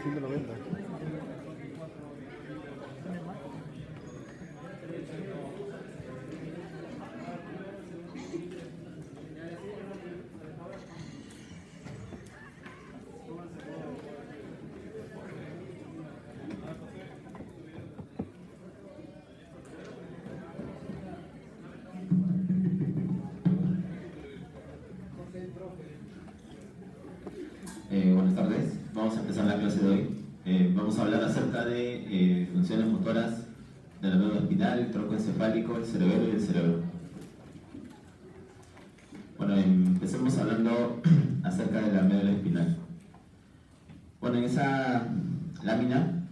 190. Buenas tardes, vamos a empezar la clase de hoy. Vamos a hablar acerca de funciones motoras de la médula espinal, el tronco encefálico, el cerebelo y el cerebro. Bueno, empecemos hablando acerca de la médula espinal. Bueno, en esa lámina,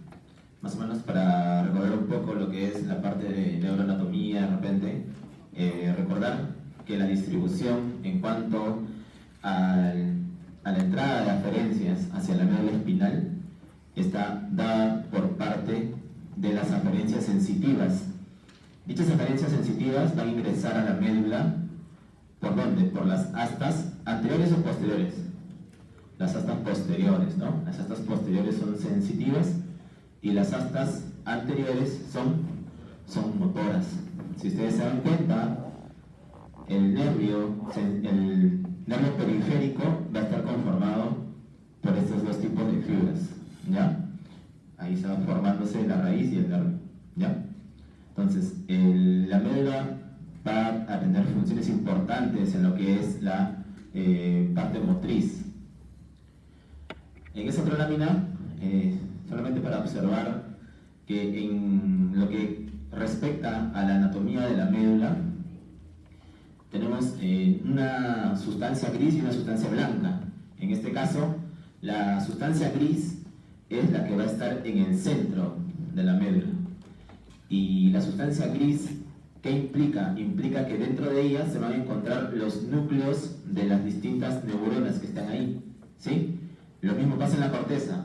más o menos para recordar un poco lo que es la parte de neuroanatomía, de repente, recordar que la distribución en cuanto a la entrada de aferencias hacia la médula espinal está dada por parte de las aferencias sensitivas. Dichas aferencias sensitivas van a ingresar a la médula, ¿por dónde? Por las astas anteriores o posteriores. Las astas posteriores, ¿no? Las astas posteriores son sensitivas y las astas anteriores son motoras. Si ustedes se dan cuenta, el nervio periférico va a estar conformado por estos dos tipos de fibras, ¿ya? Ahí está formándose la raíz y el nervio, ¿ya? Entonces, la médula va a tener funciones importantes en lo que es la parte motriz. En esa otra lámina, solamente para observar que en lo que respecta a la anatomía de la médula, tenemos una sustancia gris y una sustancia blanca. En este caso, la sustancia gris es la que va a estar en el centro de la médula. Y la sustancia gris, ¿qué implica? Implica que dentro de ella se van a encontrar los núcleos de las distintas neuronas que están ahí, ¿sí? Lo mismo pasa en la corteza.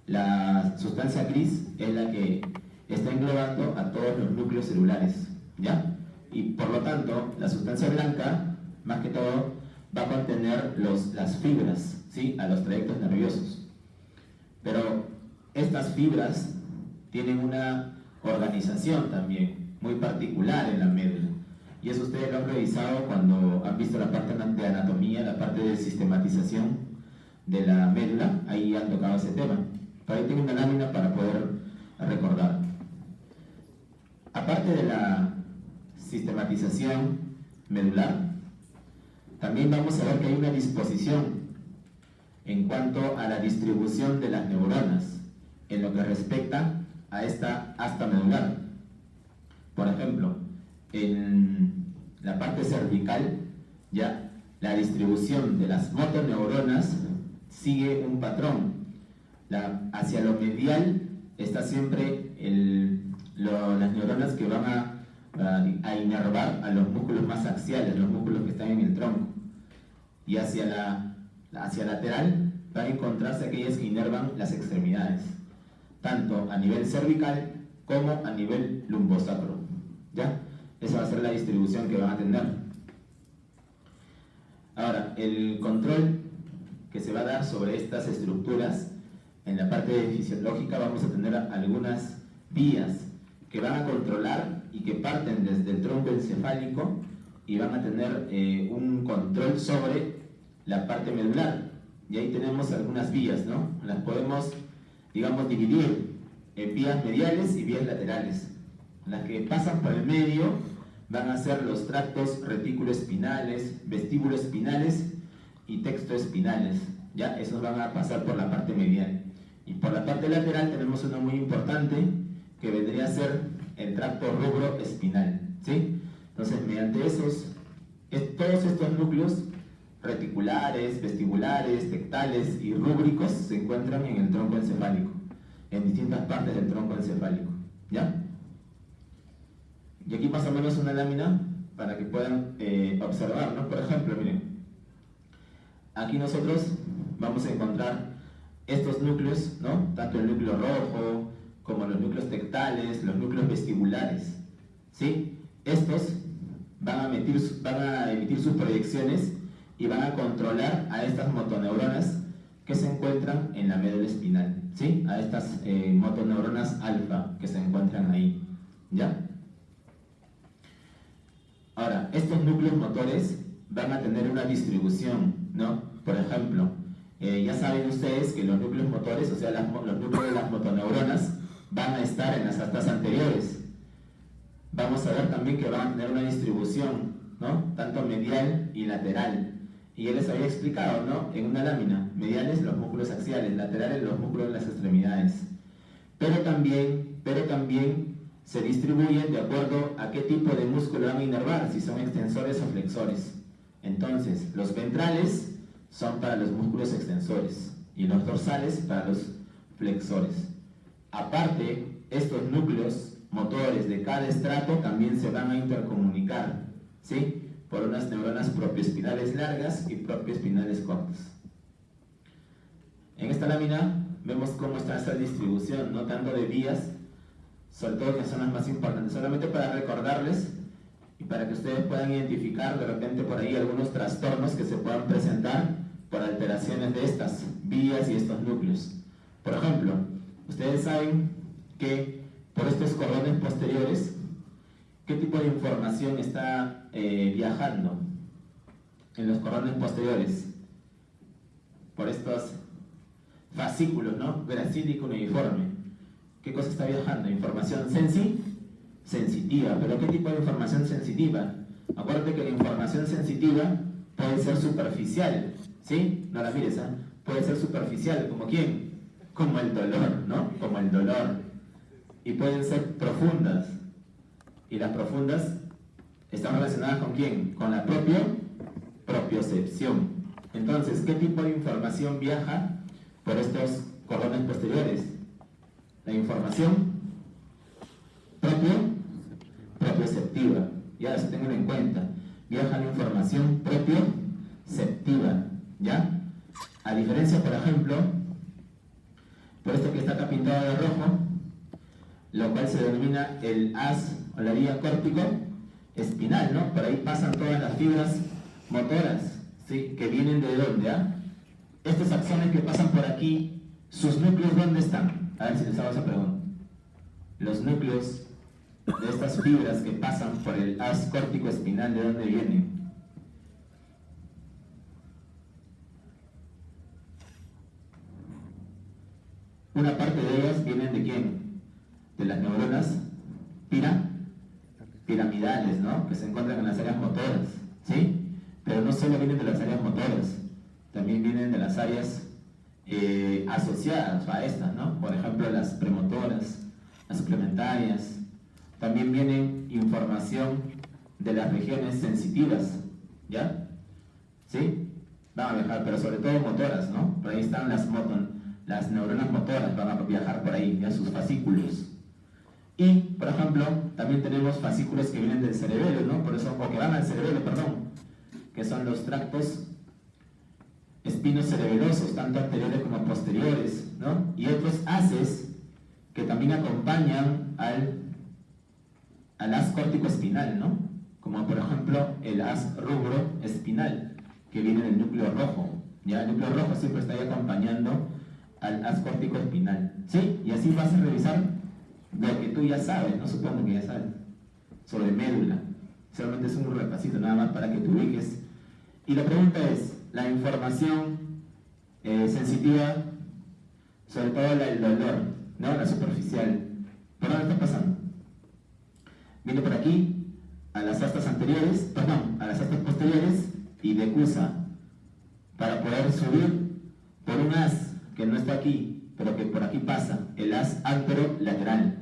La sustancia gris es la que está englobando a todos los núcleos celulares, ¿ya? Y por lo tanto, la sustancia blanca, más que todo, va a contener las fibras, ¿sí? A los trayectos nerviosos. Pero estas fibras tienen una organización también muy particular en la médula. Y eso ustedes lo han revisado cuando han visto la parte de anatomía, la parte de sistematización de la médula. Ahí han tocado ese tema. Pero ahí tengo una lámina para poder recordar. Aparte de la sistematización medular, también vamos a ver que hay una disposición en cuanto a la distribución de las neuronas en lo que respecta a esta asta medular. Por ejemplo, en la parte cervical, ya la distribución de las motoneuronas sigue un patrón. Hacia lo medial está siempre las neuronas que van a inervar a los músculos más axiales, los músculos que están en el tronco. Y hacia lateral van a encontrarse aquellas que inervan las extremidades, tanto a nivel cervical como a nivel lumbosacro, ¿ya? Esa va a ser la distribución que van a tener. Ahora, el control que se va a dar sobre estas estructuras, en la parte fisiológica vamos a tener algunas vías que van a controlar y que parten desde el tronco encefálico y van a tener un control sobre la parte medular. Y ahí tenemos algunas vías, ¿no? Las podemos, digamos, dividir en vías mediales y vías laterales. Las que pasan por el medio van a ser los tractos retículoespinales, vestíbuloespinales y textoespinales, ¿ya? Esos van a pasar por la parte medial. Y por la parte lateral tenemos uno muy importante que vendría a ser el tracto rubroespinal, ¿sí? Entonces, mediante todos estos núcleos reticulares, vestibulares, tectales y rúbricos se encuentran en el tronco encefálico, en distintas partes del tronco encefálico, ¿ya? Y aquí más o menos una lámina para que puedan observar, ¿no? Por ejemplo, miren, aquí nosotros vamos a encontrar estos núcleos, ¿no? Tanto el núcleo rojo como los núcleos tectales, los núcleos vestibulares, ¿sí? Estos van a emitir sus proyecciones y van a controlar a estas motoneuronas que se encuentran en la médula espinal, ¿sí? A estas motoneuronas alfa que se encuentran ahí, ¿ya? Ahora, estos núcleos motores van a tener una distribución, ¿no? Por ejemplo, ya saben ustedes que los núcleos motores, o sea, los núcleos de las motoneuronas, van a estar en las astas anteriores. Vamos a ver también que van a tener una distribución, ¿no? Tanto medial y lateral. Y ya les había explicado, ¿no? En una lámina, mediales los músculos axiales, laterales los músculos de las extremidades. Pero también se distribuyen de acuerdo a qué tipo de músculo van a inervar, si son extensores o flexores. Entonces, los ventrales son para los músculos extensores y los dorsales para los flexores. Aparte, estos núcleos motores de cada estrato también se van a intercomunicar, ¿sí? Por unas neuronas propioespinales largas y propioespinales cortas. En esta lámina vemos cómo está esta distribución, no tanto de vías, sobre todo que son las más importantes, solamente para recordarles y para que ustedes puedan identificar de repente por ahí algunos trastornos que se puedan presentar por alteraciones de estas vías y estos núcleos. Por ejemplo, ustedes saben que por estos cordones posteriores, ¿qué tipo de información está viajando en los cordones posteriores? Por estos fascículos, ¿no? Gracílico uniforme. ¿Qué cosa está viajando? Información sensitiva. ¿Pero qué tipo de información sensitiva? Acuérdate que la información sensitiva puede ser superficial, ¿sí? No la mires, ¿eh? Puede ser superficial, ¿como quién? Como el dolor, ¿no? Como el dolor. Y pueden ser profundas. Y las profundas están relacionadas ¿con quién? Con la propiocepción. Entonces, ¿qué tipo de información viaja por estos cordones posteriores? La información propioceptiva. Ya, eso tengan en cuenta. Viaja la información propioceptiva, ¿ya? A diferencia, por ejemplo, por esto que está acá pintado de rojo, lo cual se denomina el haz o la vía córtico-espinal, ¿no? Por ahí pasan todas las fibras motoras, ¿sí? Que vienen de dónde, ¿ah? Estos axones que pasan por aquí, ¿sus núcleos dónde están? A ver si les hago esa pregunta. Los núcleos de estas fibras que pasan por el haz córtico-espinal, ¿de dónde vienen? Una parte de ellas vienen ¿de quién? De las neuronas piramidales, ¿no? Que se encuentran en las áreas motoras, ¿sí? Pero no solo vienen de las áreas motoras, también vienen de las áreas asociadas a estas, ¿no? Por ejemplo, las premotoras, las suplementarias. También viene información de las regiones sensitivas, ¿ya? ¿Sí? Van a viajar, pero sobre todo motoras, ¿no? Por ahí están las neuronas motoras, van a viajar por ahí, ya sus fascículos. Y, por ejemplo, también tenemos fascículos que vienen del cerebelo, ¿no? Por eso, o que van al cerebelo, perdón, que son los tractos espinocerebelosos, tanto anteriores como posteriores, ¿no? Y otros haces que también acompañan al haz córtico-espinal, ¿no? Como por ejemplo el haz rubro-espinal, que viene del núcleo rojo. Ya el núcleo rojo siempre está ahí acompañando al haz córtico-espinal, ¿sí? Y así vas a revisar lo que tú ya sabes, ¿no? Supongo que ya sabes, sobre médula. Solamente es un repasito nada más para que te ubiques. Y la pregunta es, la información sensitiva, sobre todo el dolor, ¿no? La superficial, ¿por dónde está pasando? Viene por aquí, a las astas anteriores, perdón, a las astas posteriores y decusa, para poder subir por un haz que no está aquí, pero que por aquí pasa, el haz anterolateral.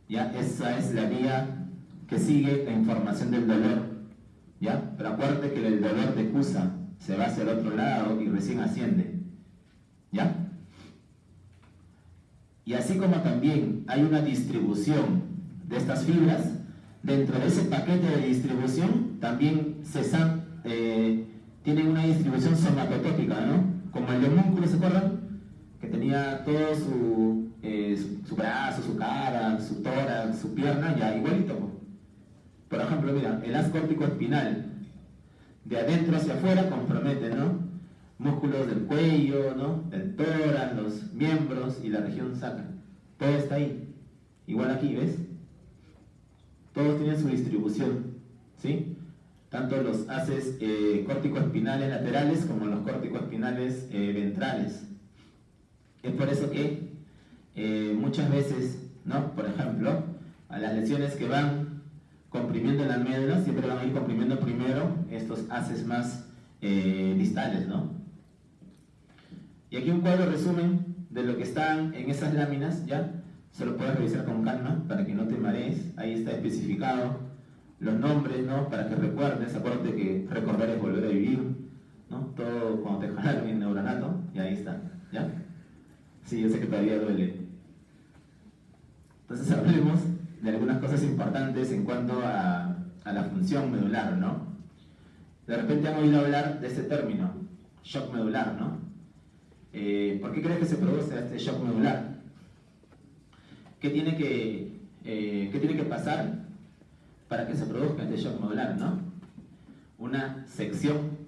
¿Ya? Esa es la vía que sigue la información del dolor, ¿ya? Pero acuérdate que el dolor decusa se va hacia el otro lado y recién asciende, ¿ya? Y así como también hay una distribución de estas fibras, dentro de ese paquete de distribución también tienen una distribución somatotópica, ¿no? Como el homúnculo, ¿se acuerdan? Que tenía todo su brazo, su cara, su tórax, su pierna, ya igualito. Por ejemplo, mira, el haz córtico espinal, de adentro hacia afuera compromete, ¿no? músculos del cuello, ¿no? Del tórax, los miembros y la región sacra. Todo está ahí. Igual aquí, ¿ves? Todos tienen su distribución, ¿sí? Tanto los haces córtico-espinales laterales como los córtico-espinales ventrales. Es por eso que muchas veces, ¿no? Por ejemplo, a las lesiones que van comprimiendo la médula, siempre van a ir comprimiendo primero estos haces más distales, ¿no? Y aquí un cuadro resumen de lo que están en esas láminas, ¿ya? Se lo puedes revisar con calma para que no te marees. Ahí está especificado los nombres, ¿no? Para que recuerdes. Acuérdate que recordar es volver a vivir, ¿no? Todo cuando te jalaron en neuronato, y ahí está, ¿ya? Sí, yo sé que todavía duele. Entonces hablemos de algunas cosas importantes en cuanto a la función medular, ¿no? De repente han oído hablar de este término, shock medular, ¿no? ¿Por qué crees que se produce este shock medular? ¿Qué tiene que pasar para que se produzca este shock medular, ¿no? Una sección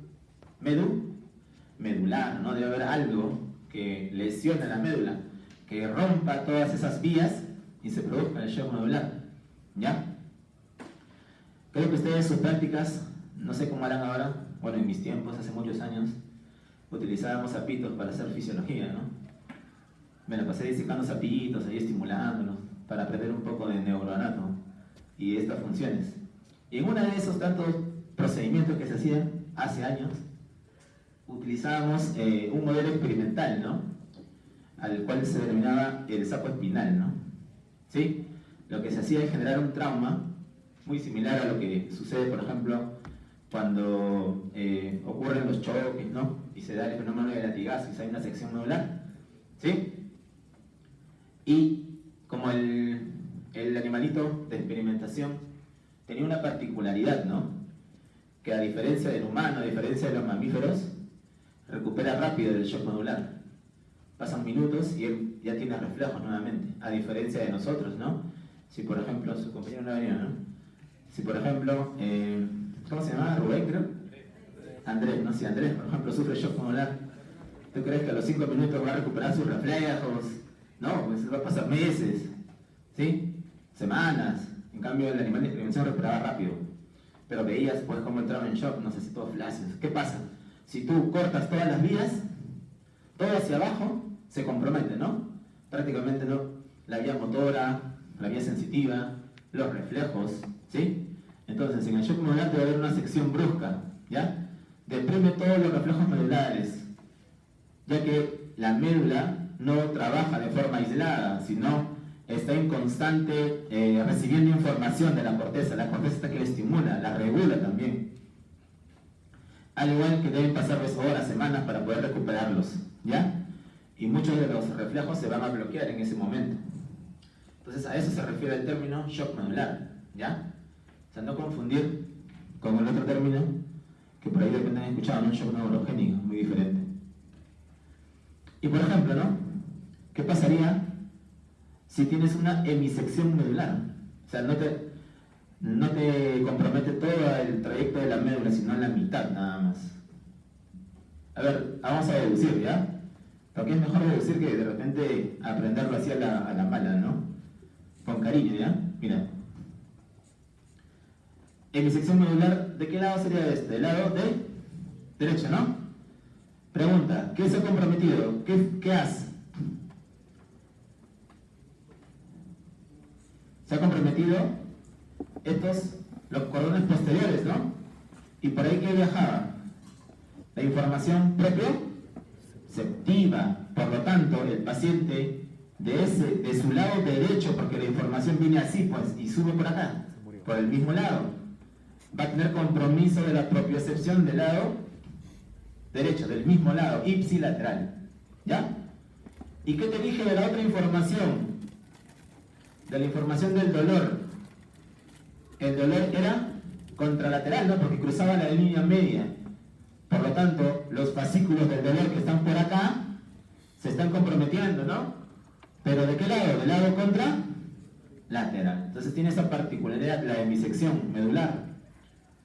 medular, ¿no? Debe haber algo que lesione la médula, que rompa todas esas vías y se produzca el shock medular, ¿ya? Creo que ustedes sus prácticas, no sé cómo harán ahora, bueno, en mis tiempos, hace muchos años, utilizábamos sapitos para hacer fisiología, ¿no? Me la pasé disecando sapitos, ahí estimulándolos, para aprender un poco de neuroanato y de estas funciones. Y en uno de esos tantos procedimientos que se hacían hace años, utilizábamos un modelo experimental, ¿no? Al cual se denominaba el saco espinal, ¿no? ¿Sí? Lo que se hacía es generar un trauma muy similar a lo que sucede, por ejemplo, cuando ocurren los choques, ¿no? Y se da el fenómeno de latigazo y se hay una sección medular, ¿sí? Y como el animalito de experimentación tenía una particularidad, ¿no? Que a diferencia del humano, a diferencia de los mamíferos, recupera rápido del shock medular. Pasan minutos y él ya tiene reflejos nuevamente, a diferencia de nosotros, ¿no? Si por ejemplo, su compañero no venía, ¿no? Si por ejemplo, ¿cómo se llama? Rubén, creo. Andrés, no sé, si Andrés, por ejemplo, sufre shock medular, ¿tú crees que a los 5 minutos va a recuperar sus reflejos? No, pues va a pasar meses, ¿sí? Semanas. En cambio, el animal de experimentación recuperaba rápido. Pero veías, pues, cómo entraba en shock, no sé si todos flashes. ¿Qué pasa? Si tú cortas todas las vías, todo hacia abajo se compromete, ¿no? Prácticamente no. La vía motora, la vía sensitiva, los reflejos, ¿sí? Entonces, en el shock medular debe haber una sección brusca, ¿ya? Deprime todos los reflejos medulares, ya que la médula no trabaja de forma aislada, sino está en constante recibiendo información de la corteza está que la estimula, la regula también. Al igual que deben pasar horas, semanas para poder recuperarlos, ¿ya? Y muchos de los reflejos se van a bloquear en ese momento. Entonces a eso se refiere el término shock medular, ¿ya? O sea, no confundir con el otro término que por ahí de repente han escuchado, ¿no? Un shock neurogénico, muy diferente. Y por ejemplo, ¿no? ¿Qué pasaría si tienes una hemisección medular? O sea, no te compromete todo el trayecto de la médula, sino la mitad nada más. A ver, vamos a deducir, ¿ya? Porque es mejor deducir que de repente aprenderlo así a la mala, ¿no? Con cariño, ¿ya? Mira. Hemisección medular, ¿de qué lado sería este? Del lado de derecho, ¿no? Pregunta, ¿qué se ha comprometido? ¿Qué hace? Se ha comprometido los cordones posteriores, ¿no? Y por ahí que viajaba la información propioceptiva. Por lo tanto, el paciente de su lado derecho, porque la información viene así, pues, y sube por acá, por el mismo lado, va a tener compromiso de la propiocepción del lado derecho, del mismo lado, ipsilateral, ¿ya? ¿Y qué te dije de la otra información? De la información del dolor. El dolor era contralateral, ¿no? Porque cruzaba la línea media. Por lo tanto, los fascículos del dolor que están por acá se están comprometiendo, ¿no? ¿Pero de qué lado? Del lado contralateral. Entonces tiene esa particularidad, la hemisección medular.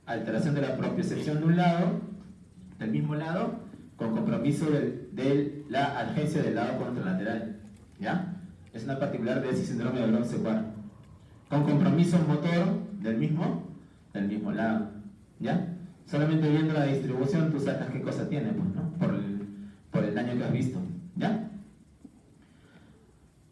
Alteración de la propiocepción de un lado, del mismo lado, con compromiso de la adherencia del lado contralateral, ¿ya? Es una particular de ese síndrome de Brown-Séquard. Con compromiso motor del mismo lado, ¿ya? Solamente viendo la distribución tú sacas qué cosa tiene, pues, ¿no? Por el daño que has visto, ¿ya?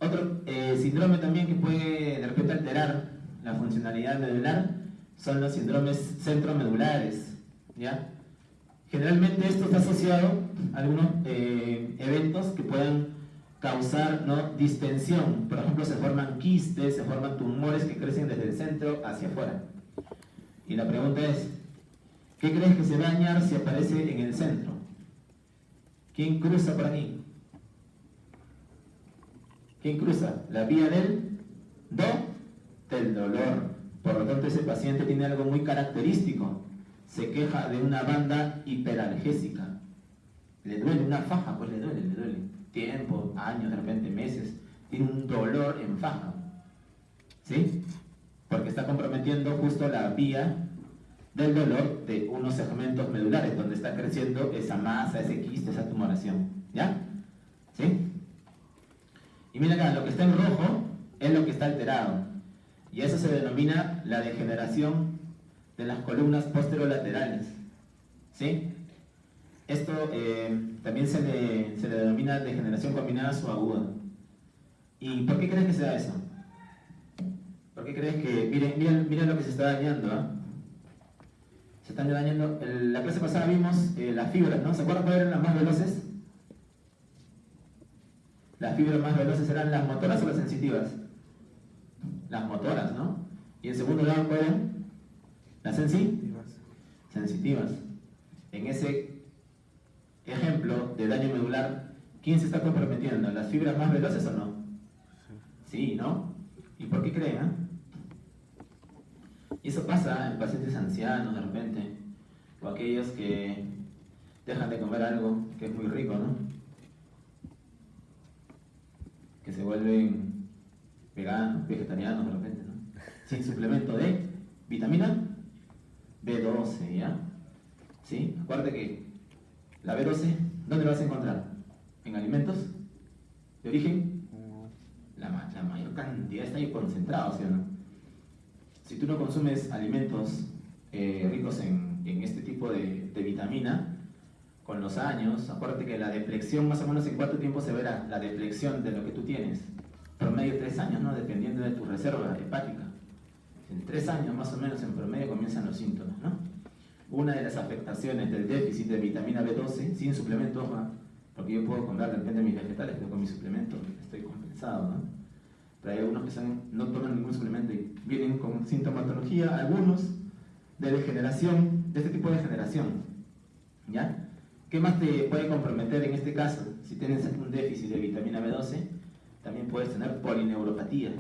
Otro síndrome también que puede de repente alterar la funcionalidad medular son los síndromes centromedulares, ¿ya? Generalmente esto está asociado a algunos eventos que puedan causar, ¿no?, distensión. Por ejemplo, se forman quistes, se forman tumores que crecen desde el centro hacia afuera. Y la pregunta es, ¿qué crees que se va a dañar si aparece en el centro? ¿Quién cruza por aquí? ¿Quién cruza? La vía del dolor. Por lo tanto, ese paciente tiene algo muy característico. Se queja de una banda hiperalgésica. Le duele una faja, pues le duele. Tiempo, años, de repente meses. Tiene un dolor en faja. ¿Sí? Porque está comprometiendo justo la vía del dolor de unos segmentos medulares, donde está creciendo esa masa, ese quiste, esa tumoración. ¿Ya? ¿Sí? Y mira acá, lo que está en rojo es lo que está alterado. Y eso se denomina la degeneración de las columnas posterolaterales. ¿Sí? Esto también se le denomina degeneración combinada subaguda. ¿Y por qué crees que se da eso? ¿Por qué crees que... Miren lo que se está dañando, ¿eh? Se están dañando... La clase pasada vimos las fibras, ¿no? ¿Se acuerdan cuáles eran las más veloces? Las fibras más veloces eran las motoras o las sensitivas. Las motoras, ¿no? Y en segundo lugar, ¿cuáles eran? Las sensitivas. En ese ejemplo de daño medular, ¿quién se está comprometiendo? ¿Las fibras más veloces o no? Sí, ¿no? ¿Y por qué creen? Y eso pasa en pacientes ancianos de repente, o aquellos que dejan de comer algo que es muy rico, ¿no? Que se vuelven veganos, vegetarianos de repente, ¿no? Sin suplemento de vitamina B12, ¿ya? ¿Sí? Acuérdate que la B12, ¿dónde la vas a encontrar? ¿En alimentos de origen? La mayor cantidad está ahí concentrada, ¿sí o no? Si tú no consumes alimentos ricos en este tipo de vitamina, con los años, acuérdate que la depleción, más o menos en cuánto tiempo se verá la depleción de lo que tú tienes. Promedio 3 años, ¿no? Dependiendo de tu reserva hepática. En 3 años más o menos en promedio comienzan los síntomas, ¿no? Una de las afectaciones del déficit de vitamina B12, sin suplemento, porque yo puedo comprar de repente mis vegetales, pero con mi suplemento estoy compensado, ¿no? Pero hay algunos que no toman ningún suplemento y vienen con sintomatología, algunos de degeneración, de este tipo de degeneración, ¿ya? ¿Qué más te puede comprometer en este caso? Si tienes un déficit de vitamina B12, también puedes tener polineuropatía,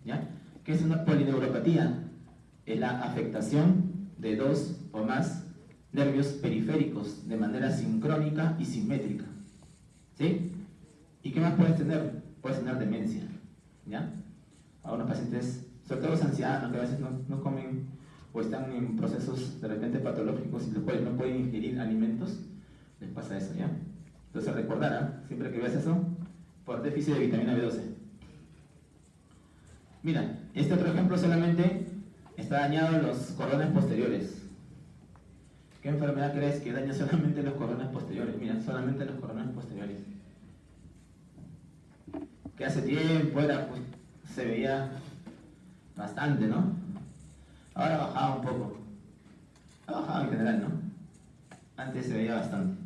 ¿ya? ¿Qué es una polineuropatía? Es la afectación de 2 o más nervios periféricos de manera sincrónica y simétrica, ¿sí? ¿Y qué más puedes tener? Puedes tener demencia, ¿ya? Algunos pacientes, sobre todo los ancianos, que a veces no comen o están en procesos de repente patológicos y los cuales no pueden ingerir alimentos, les pasa eso, ¿ya? Entonces recordar, siempre que veas eso, por déficit de vitamina B12. Mira, este otro ejemplo solamente está dañado en los cordones posteriores. ¿Qué enfermedad crees que daña solamente los cordones posteriores? Mira, solamente los cordones posteriores. Que hace tiempo pues, se veía bastante, ¿no? Ahora ha bajado un poco. Ha bajado en general, ¿no? Antes se veía bastante.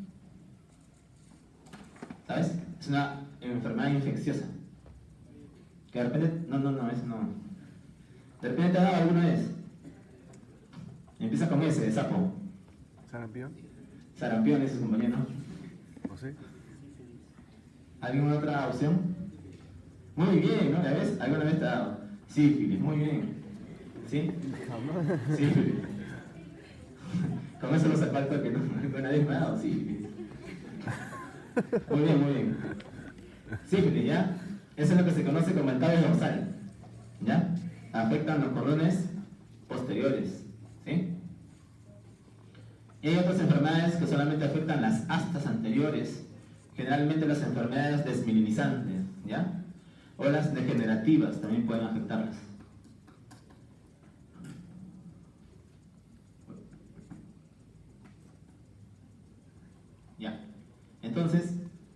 ¿Sabes? Es una enfermedad infecciosa. Que de repente... No, eso no. ¿De repente te ha dado alguna vez? Empieza con ese, de sapo. ¿Sarampión? Sarampión, ese es compañero. ¿O sí? ¿Alguna otra opción? Muy bien, ¿no? ¿La ves? ¿Alguna vez te ha dado? Sífilis, muy bien. ¿Sí? Sífilis. Con eso lo salto que no nadie me ha dado sífilis. Muy bien. Sífilis, ¿ya? Eso es lo que se conoce como entabe dorsal, ¿ya? Afectan los cordones posteriores, ¿sí? Y hay otras enfermedades que solamente afectan las astas anteriores, generalmente las enfermedades desmineralizantes, ¿ya? O las degenerativas también pueden afectarlas. Ya. Entonces,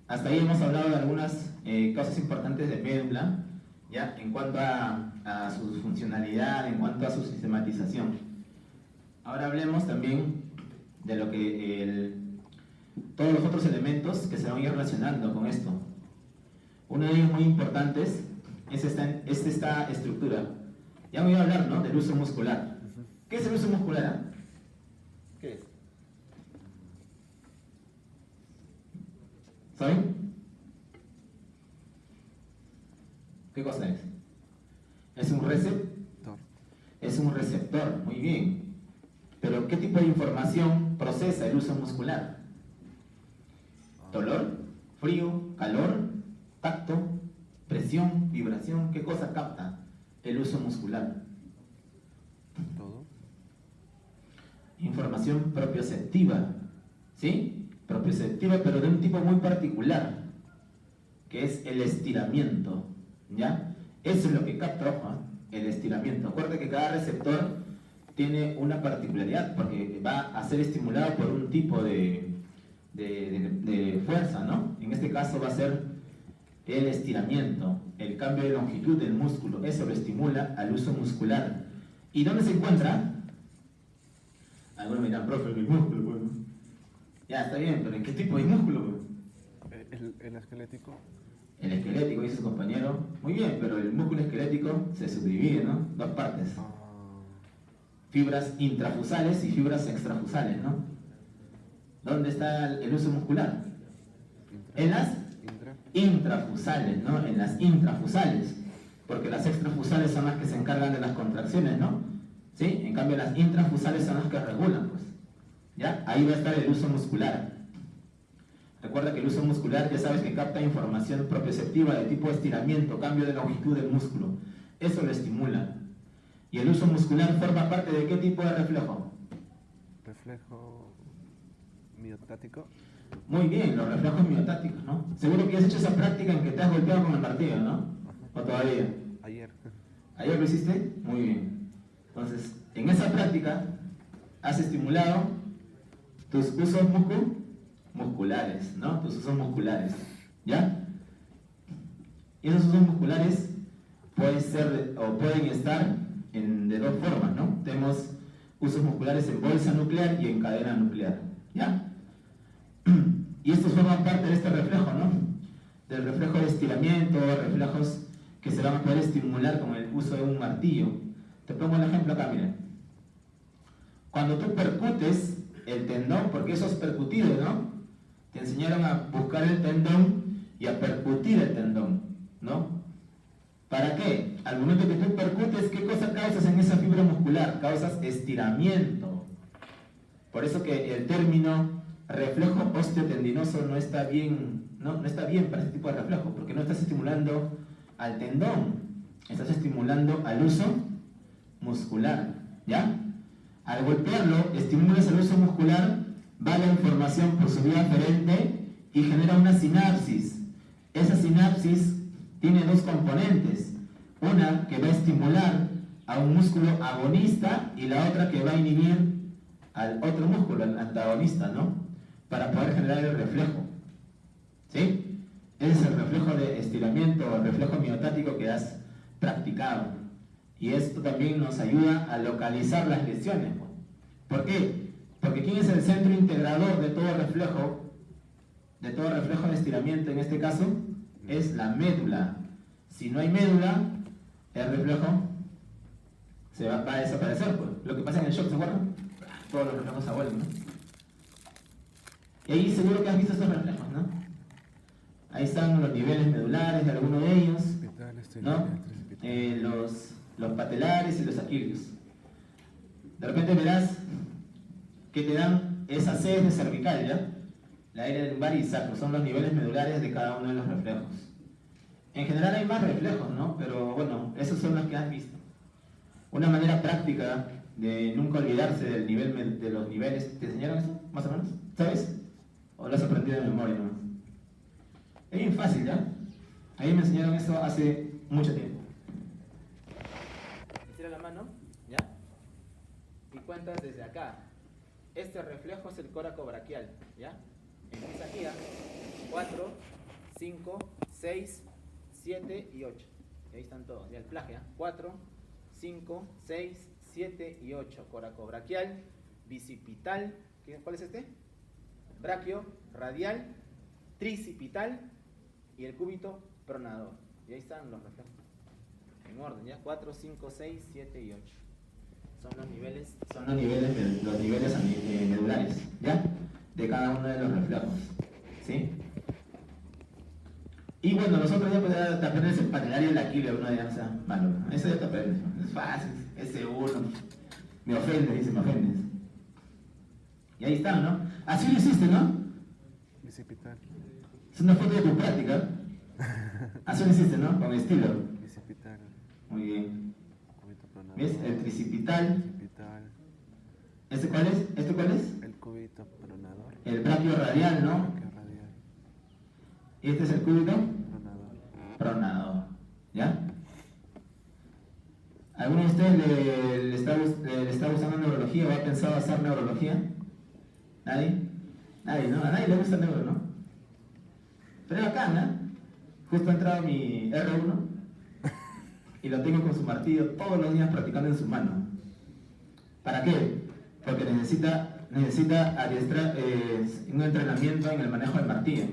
hasta ahí hemos hablado de algunas cosas importantes de médula, ¿ya? En cuanto a su funcionalidad, en cuanto a su sistematización. Ahora hablemos también de lo que todos los otros elementos que se van a ir relacionando con esto. Uno de ellos muy importantes es esta estructura. Ya voy a hablar, ¿no?, del uso muscular. ¿Qué es el uso muscular? ¿Qué es? ¿Saben? ¿Qué cosa es? Es un receptor. Es un receptor, muy bien. Pero ¿qué tipo de información procesa el uso muscular? Dolor, frío, calor, tacto, presión, vibración. ¿Qué cosa capta el uso muscular? Todo. Información propioceptiva, ¿sí? Propioceptiva, pero de un tipo muy particular, que es el estiramiento, ¿ya? Eso es lo que capta, ojo, el estiramiento. Acuérdate que cada receptor tiene una particularidad, porque va a ser estimulado por un tipo de fuerza, ¿no? En este caso va a ser el estiramiento, el cambio de longitud del músculo. Eso lo estimula al uso muscular. ¿Y dónde se encuentra? Algunos me dirán, profe, en el músculo, pues, ¿no? Ya, está bien, pero ¿en qué tipo de músculo, pues? El esquelético. El esquelético, dice su compañero. Muy bien, pero el músculo esquelético se subdivide, ¿no? Dos partes. Fibras intrafusales y fibras extrafusales, ¿no? ¿Dónde está el uso muscular? En las intrafusales, ¿no? En las intrafusales. Porque las extrafusales son las que se encargan de las contracciones, ¿no? ¿Sí? En cambio, las intrafusales son las que regulan, pues. ¿Ya? Ahí va a estar el uso muscular. Recuerda que el uso muscular, ya sabes que capta información propioceptiva de tipo estiramiento, cambio de longitud del músculo. Eso lo estimula. ¿Y el uso muscular forma parte de qué tipo de reflejo? Reflejo miotático. Muy bien, los reflejos miotáticos, ¿no? Seguro que has hecho esa práctica en que te has golpeado con el martillo, ¿no? ¿O todavía? Ayer. ¿Ayer lo hiciste? Muy bien. Entonces, en esa práctica has estimulado tus usos musculares, ¿no? Tus usos musculares, ¿ya? Y esos usos musculares pueden ser o pueden estar de dos formas, ¿no? Tenemos usos musculares en bolsa nuclear y en cadena nuclear, ¿ya? Y estos forman parte de este reflejo, ¿no? Del reflejo de estiramiento, reflejos que se van a poder estimular con el uso de un martillo. Te pongo el ejemplo acá, miren. Cuando tú percutes el tendón, porque eso es percutido, ¿no? Te enseñaron a buscar el tendón y a percutir el tendón, ¿no? ¿Para qué? Al momento que tú percutes, ¿qué cosa causas en esa fibra muscular? Causas estiramiento. Por eso que el término reflejo osteotendinoso no está bien, no está bien para este tipo de reflejo, porque no estás estimulando al tendón, estás estimulando al uso muscular, ¿ya? Al golpearlo, estimulas el uso muscular, va la información por su vía aferente y genera una sinapsis. Esa sinapsis tiene dos componentes, una que va a estimular a un músculo agonista y la otra que va a inhibir al otro músculo, al antagonista, ¿no? Para poder generar el reflejo, ¿sí? Ese es el reflejo de estiramiento o el reflejo miotático que has practicado. Y esto también nos ayuda a localizar las lesiones. ¿Por qué? Porque ¿quién es el centro integrador de todo reflejo de estiramiento en este caso? Es la médula. Si no hay médula, el reflejo va a desaparecer, pues. Lo que pasa en el shock, ¿se acuerdan? Todos los reflejos se vuelven, ¿no? Y ahí seguro que has visto estos reflejos, ¿no? Ahí están los niveles medulares de alguno de ellos, ¿no? Los patelares y los aquilios. De repente verás que te dan esa C de cervical, ¿ya? La área lumbar y sacro, son los niveles medulares de cada uno de los reflejos. En general hay más reflejos, ¿no? Pero bueno, esos son los que has visto. Una manera práctica de nunca olvidarse del nivel, de los niveles. ¿Te enseñaron eso? ¿Más o menos? ¿Sabes? ¿O lo has aprendido de memoria nomás? Es bien fácil, ¿ya? A mí me enseñaron eso hace mucho tiempo. Estira la mano, ¿ya? Y cuentas desde acá. Este reflejo es el córaco braquial, ¿ya? Empieza aquí, ¿ya? 4, 5, 6, 7 y 8. Y ahí están todos, ya el plagio, ¿ya? 4, 5, 6, 7 y 8. Córaco braquial, bicipital, ¿cuál es este? Braquio, radial, tricipital y el cúbito pronador. Y ahí están los reflejos. En orden, ¿ya? 4, 5, 6, 7 y 8. Son los niveles medulares, ¿ya? De cada uno de los reflejos, ¿sí? Y bueno, nosotros ya podemos aprender el panelario de la quibia, uno ya, o sea, malo, eso ya te aprendes, es fácil, ese uno, me ofendes, dice, me ofendes. Y ahí están, ¿no? Así lo hiciste, ¿no? Bicipital. Es una foto de tu práctica. Así lo hiciste, ¿no? Con estilo. Bicipital. Muy bien. Cúbito pronador. ¿Ves? El tricipital. Bicipital. ¿Este cuál es? ¿Este cuál es? El cúbito pronador. El braquio radial, ¿no? Braquio radial. ¿Y este es el cúbito? Pronador. Pronador. ¿Ya? ¿Alguno de ustedes le está gustando neurología o ha pensado hacer neurología? ¿Nadie? Nadie, ¿no? A nadie le gusta el neuro, ¿no? Pero es bacán, ¿no? Justo ha entrado mi R1 y lo tengo con su martillo todos los días practicando en su mano. ¿Para qué? Porque necesita adiestrar un entrenamiento en el manejo del martillo.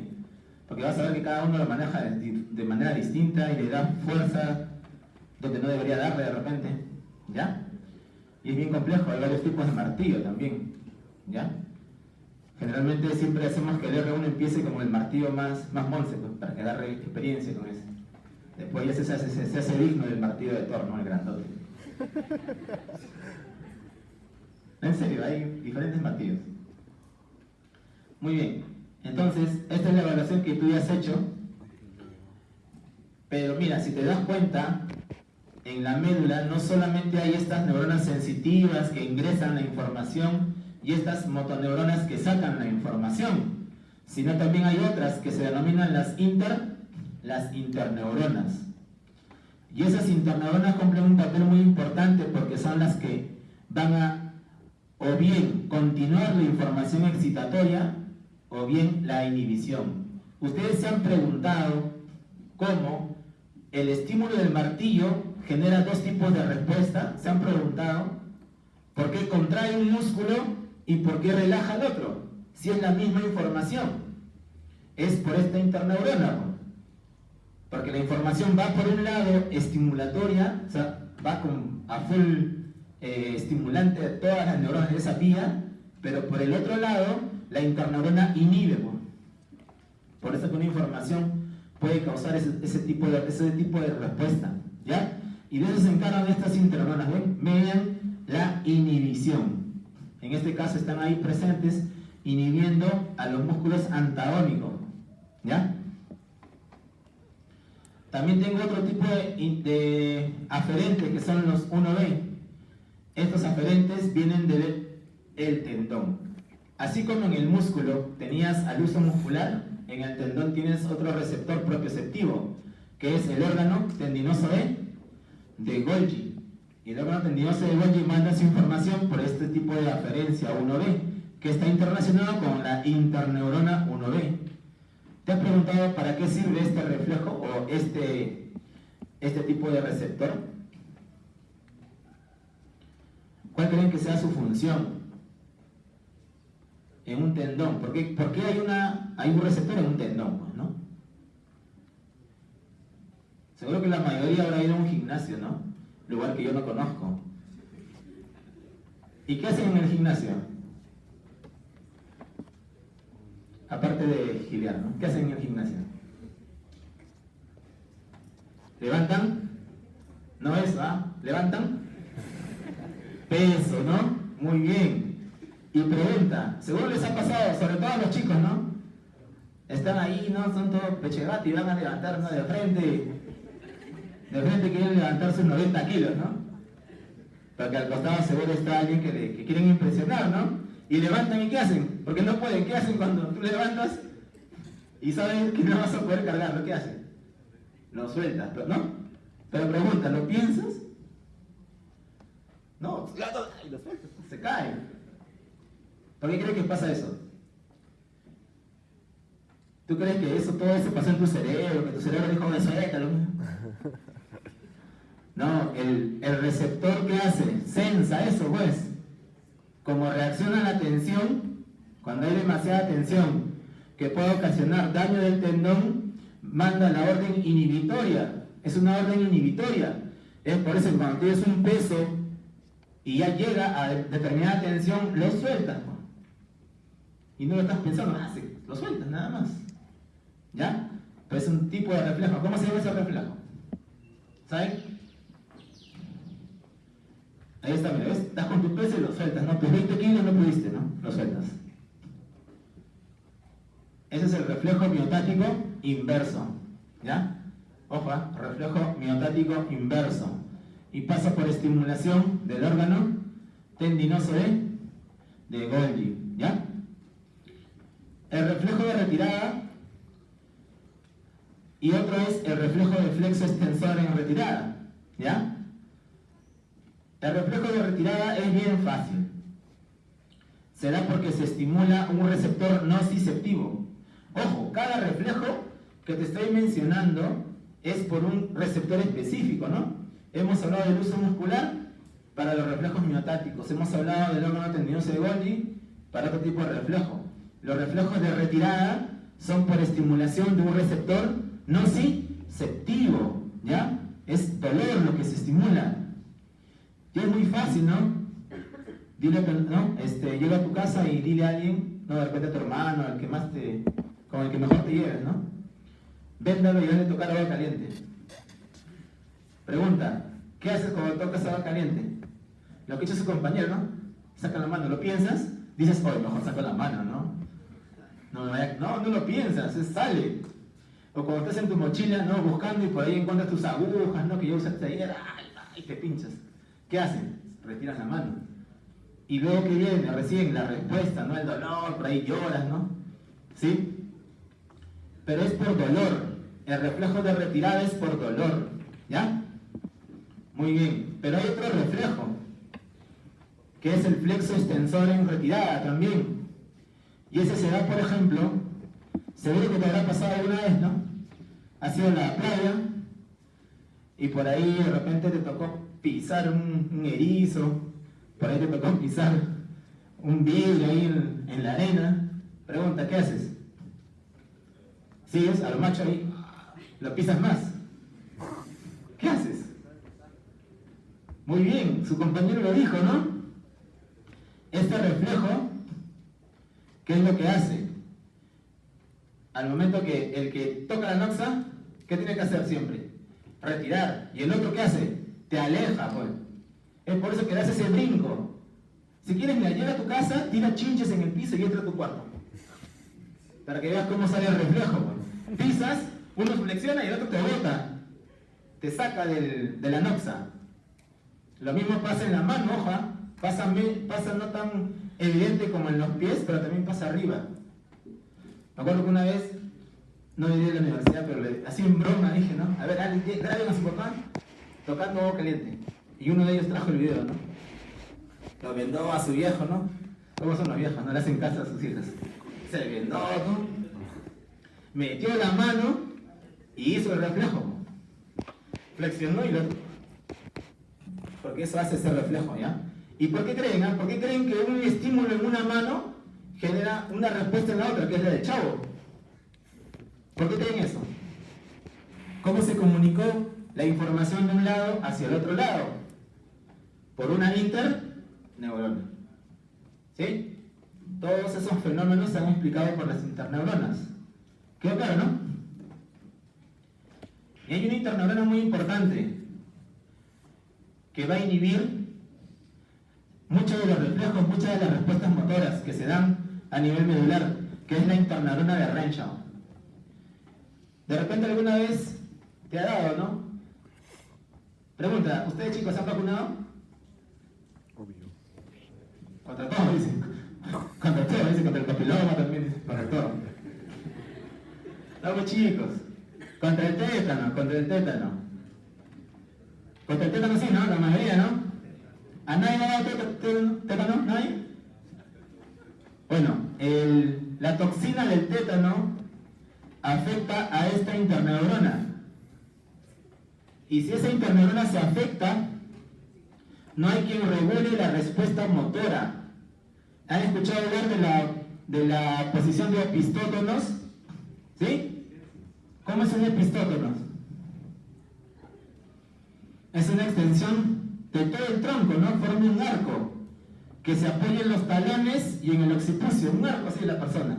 Porque vas a ver que cada uno lo maneja de manera distinta y le da fuerza donde no debería darle de repente, ¿ya? Y es bien complejo, hay varios tipos de martillo también, ¿ya? Generalmente siempre hacemos que el R1 empiece con el martillo más monce, pues, para que agarre experiencia con ese. Después ya se hace digno del martillo de Thor, ¿no? El grandote. En serio, hay diferentes martillos. Muy bien, entonces, esta es la evaluación que tú ya has hecho. Pero mira, si te das cuenta, en la médula no solamente hay estas neuronas sensitivas que ingresan la información y estas motoneuronas que sacan la información, sino también hay otras que se denominan las interneuronas. Y esas interneuronas cumplen un papel muy importante porque son las que van a o bien continuar la información excitatoria o bien la inhibición. Ustedes se han preguntado cómo el estímulo del martillo genera dos tipos de respuesta. ¿Se han preguntado por qué contrae un músculo y por qué relaja el otro? Si es la misma información. Es por esta interneurona. Porque la información va por un lado estimulatoria, o sea, va a full estimulante de todas las neuronas de esa vía, pero por el otro lado la interneurona inhibe. Por eso que una información puede causar ese tipo de respuesta, ¿ya? Y de eso se encargan estas interneuronas, ¿ven? Median la inhibición. En este caso están ahí presentes inhibiendo a los músculos antagónicos, ¿ya? También tengo otro tipo de aferentes que son los 1B. Estos aferentes vienen del tendón. Así como en el músculo tenías al uso muscular, en el tendón tienes otro receptor propioceptivo, que es el órgano tendinoso de Golgi. Y el órgano tendinoso de Golgi manda su información por este tipo de aferencia 1B, que está interrelacionado con la interneurona 1B. ¿Te has preguntado para qué sirve este reflejo o este tipo de receptor? ¿Cuál creen que sea su función en un tendón? ¿Por qué hay un receptor en un tendón? Pues, ¿no? Seguro que la mayoría habrá ido a un gimnasio, ¿no? Lugar que yo no conozco. ¿Y qué hacen en el gimnasio? Aparte de gilear, ¿no? ¿Qué hacen en el gimnasio? ¿Levantan? ¿No es, va? ¿Levantan? Peso, ¿no? Muy bien. Y pregunta, seguro les ha pasado, sobre todo a los chicos, ¿no? Están ahí, ¿no? Son todos pechegati y van a levantar, ¿no? De frente quieren levantar sus 90 kilos, ¿no? Porque al costado seguro está alguien que quieren impresionar, ¿no? Y levantan y ¿qué hacen? Porque no pueden. ¿Qué hacen cuando tú levantas y sabes que no vas a poder cargarlo? ¿Qué hacen? Lo sueltas, ¿no? Pero pregunta, ¿lo piensas? No, y lo sueltas, se cae. ¿Por qué crees que pasa eso? ¿Tú crees que todo eso pasó en tu cerebro? Que tu cerebro dijo, suéltalo. No, el receptor que hace, sensa eso, pues. Como reacciona a la tensión, cuando hay demasiada tensión que puede ocasionar daño del tendón, manda la orden inhibitoria. Es una orden inhibitoria. Es por eso que cuando tienes un peso y ya llega a determinada tensión, lo sueltas. Y no lo estás pensando, lo sueltas nada más. ¿Ya? Pero es un tipo de reflejo. ¿Cómo se llama ese reflejo? ¿Saben? Ahí está, mira, ¿ves? Estás con tu peso y lo sueltas, ¿no? Tus 20 kilos no pudiste, ¿no? Lo sueltas. Ese es el reflejo miotático inverso, ¿ya? Ojo, reflejo miotático inverso. Y pasa por estimulación del órgano tendinoso de Golgi, ¿ya? El reflejo de retirada y otro es el reflejo de flexo extensor en retirada, ¿ya? El reflejo de retirada es bien fácil. Se da porque se estimula un receptor nociceptivo. Ojo, cada reflejo que te estoy mencionando es por un receptor específico, ¿no? Hemos hablado del uso muscular para los reflejos miotáticos. Hemos hablado del órgano tendinoso de Golgi para otro tipo de reflejo. Los reflejos de retirada son por estimulación de un receptor nociceptivo, ¿ya? Es dolor lo que se estimula. Y es muy fácil, ¿no? Dile, ¿no? Llega a tu casa y dile a alguien, no, de repente a tu hermano, al que más con el que mejor te lleves, ¿no? Véndalo y dale tocar agua caliente. Pregunta, ¿qué haces cuando tocas agua caliente? Lo que hizo su compañero, ¿no? Saca la mano, ¿lo piensas? Dices, oye, mejor saco la mano, ¿no? No lo piensas, sale. O cuando estás en tu mochila, ¿no? Buscando y por ahí encuentras tus agujas, ¿no? Que ya usaste ayer, y te pinchas. ¿Qué hacen? Retiras la mano. Y luego que viene recién la respuesta, ¿no? El dolor, por ahí lloras, ¿no? ¿Sí? Pero es por dolor. El reflejo de retirada es por dolor. ¿Ya? Muy bien. Pero hay otro reflejo, que es el flexo extensor en retirada también. Y ese se da, por ejemplo, seguro que te habrá pasado alguna vez, ¿no? Has ido a la playa y por ahí de repente te tocó pisar un erizo, por ahí te tocó pisar un vidrio ahí en la arena. Pregunta, ¿qué haces? ¿Sigues a lo macho ahí? ¿Lo pisas más? ¿Qué haces? Muy bien, su compañero lo dijo, ¿no? Este reflejo, ¿qué es lo que hace? Al momento que el que toca la noxa, ¿qué tiene que hacer siempre? Retirar. ¿Y el otro qué hace? Te aleja, pues. Es por eso que das ese brinco. Si quieres, mira, llega a tu casa, tira chinches en el piso y entra a tu cuarto. Para que veas cómo sale el reflejo, pues. Pisas, uno flexiona y el otro te bota. Te saca de la noxa. Lo mismo pasa en la mano, hoja. Pasa no tan evidente como en los pies, pero también pasa arriba. Me acuerdo que una vez, no llegué a la universidad, pero así en broma dije, ¿no? A ver, alguien a su papá tocando agua caliente. Y uno de ellos trajo el video, ¿no? Lo vendó a su viejo, ¿no? ¿Cómo son los viejos? No le hacen caso a sus hijas. Se vendó, ¿no? Metió la mano y hizo el reflejo. Flexionó y lo... Porque eso hace ese reflejo, ¿ya? ¿Y por qué creen? ¿Por qué creen que un estímulo en una mano genera una respuesta en la otra, que es la del chavo? ¿Por qué creen eso? ¿Cómo se comunicó la información de un lado hacia el otro lado? Por una interneurona. ¿Sí? Todos esos fenómenos se han explicado por las interneuronas. ¿Quedó claro, no? Y hay una interneurona muy importante que va a inhibir muchos de los reflejos, muchas de las respuestas motoras que se dan a nivel medular, que es la interneurona de Renshaw. De repente alguna vez te ha dado, ¿no? Pregunta, ¿ustedes chicos se han vacunado? Contra todo, dice. Contra todo, dice, contra el papiloma también, dice, contra todo. Vamos chicos. Contra el tétano, contra el tétano. Contra el tétano sí, ¿no? La mayoría, ¿no? ¿A nadie le ha dado tétano? ¿Nadie? Bueno, la toxina del tétano afecta a esta interneurona. Y si esa interneurona se afecta, no hay quien regule la respuesta motora. ¿Han escuchado hablar de la posición de epistótonos? ¿Sí? ¿Cómo es un epistótonos? Es una extensión de todo el tronco, ¿no? Forma un arco que se apoya en los talones y en el occipucio, un arco así de la persona.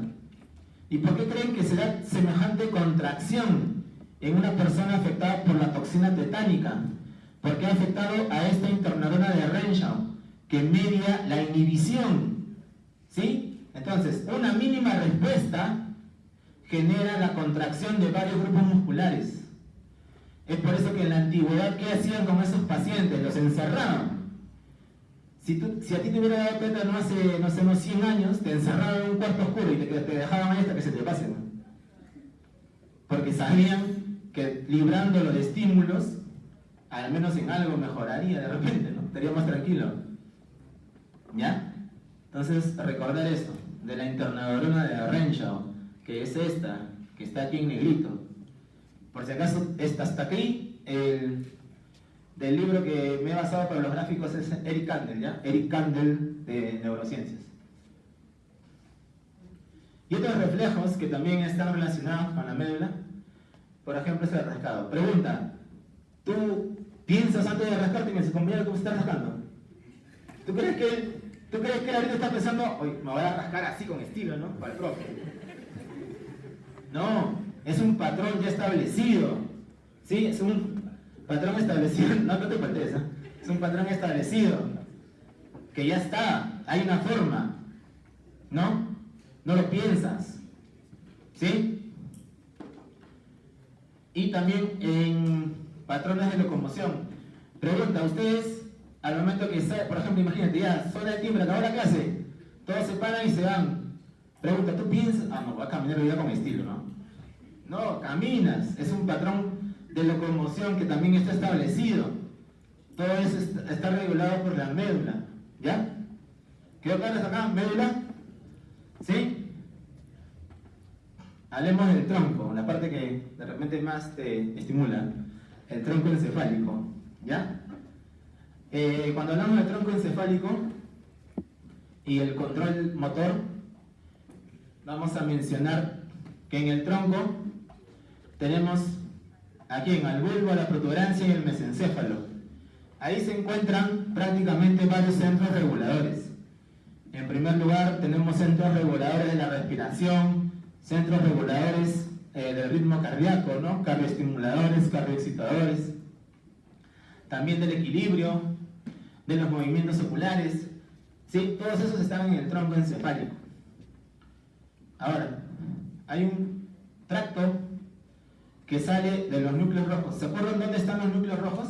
¿Y por qué creen que se da semejante contracción en una persona afectada por la toxina tetánica? Porque ha afectado a esta interneurona de Renshaw, que media la inhibición. ¿Sí? Entonces, una mínima respuesta genera la contracción de varios grupos musculares. Es por eso que en la antigüedad, ¿qué hacían con esos pacientes? Los encerraban. Si a ti te hubiera dado tétano hace, no sé, unos 100 años, te encerraban en un cuarto oscuro y te dejaban ahí hasta que se te pase, ¿no? Porque sabían que librándolo de estímulos, al menos en algo mejoraría de repente, ¿no? Estaría más tranquilo. ¿Ya? Entonces, recordar esto, de la interneurona de Renshaw, que es esta, que está aquí en negrito. Por si acaso, esta hasta aquí, del libro que me he basado para los gráficos es Eric Kandel, ¿ya? Eric Kandel de Neurociencias. Y otros reflejos que también están relacionados con la médula, por ejemplo, es el rascado. Pregunta, ¿tú piensas antes de rascarte que su compañero cómo se está rascando? ¿Tú crees que él ahorita está pensando, oye, me voy a rascar así con estilo, ¿no? Para el profe. No, es un patrón ya establecido. ¿Sí? Es un patrón establecido. No te faltes, ¿eh? Es un patrón establecido. Que ya está. Hay una forma. ¿No? No lo piensas. ¿Sí? Y también en patrones de locomoción. Pregunta, ustedes, al momento que sale, por ejemplo, imagínate, ya, suena el timbre, acabó la clase, todos se paran y se van. Pregunta, ¿tú piensas? Ah, no, voy a caminar hoy día con estilo, ¿no? No, caminas. Es un patrón de locomoción que también está establecido. Todo eso está regulado por la médula. ¿Ya? ¿Quedó claro hasta acá? ¿Médula? ¿Sí? Hablemos del tronco, la parte que de repente más te estimula. El tronco encefálico. ¿Ya? Cuando hablamos del tronco encefálico y el control motor, vamos a mencionar que en el tronco tenemos aquí en el bulbo, la protuberancia y el mesencéfalo. Ahí se encuentran prácticamente varios centros reguladores. En primer lugar tenemos centros reguladores de la respiración, centros reguladores del ritmo cardíaco, ¿no? Cardioestimuladores, cardioexcitadores, también del equilibrio, de los movimientos oculares. ¿Sí? Todos esos están en el tronco encefálico. Ahora, hay un tracto que sale de los núcleos rojos. ¿Se acuerdan dónde están los núcleos rojos?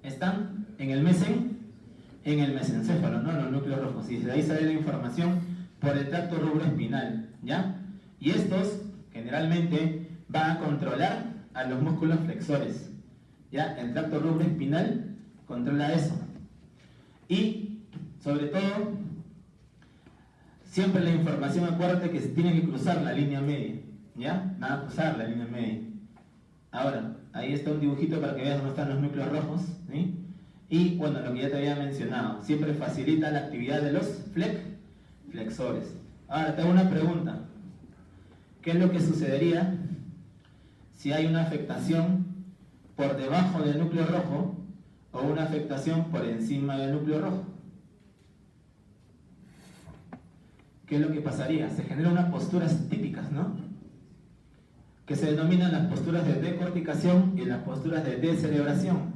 Están en el mesencéfalo, ¿no? Los núcleos rojos. Y de ahí sale la información por el tracto rubroespinal, ¿ya? Y estos generalmente van a controlar a los músculos flexores, ¿ya? El tracto rubroespinal controla eso. Y, sobre todo, siempre la información, acuérdate que se tiene que cruzar la línea media, ¿ya? Van a cruzar la línea media. Ahora, ahí está un dibujito para que veas dónde están los núcleos rojos, ¿sí? Y, bueno, lo que ya te había mencionado, siempre facilita la actividad de los flexores. Ahora, te hago una pregunta. ¿Qué es lo que sucedería si hay una afectación por debajo del núcleo rojo o una afectación por encima del núcleo rojo? ¿Qué es lo que pasaría? Se generan unas posturas típicas, ¿no? Que se denominan las posturas de decorticación y las posturas de descerebración.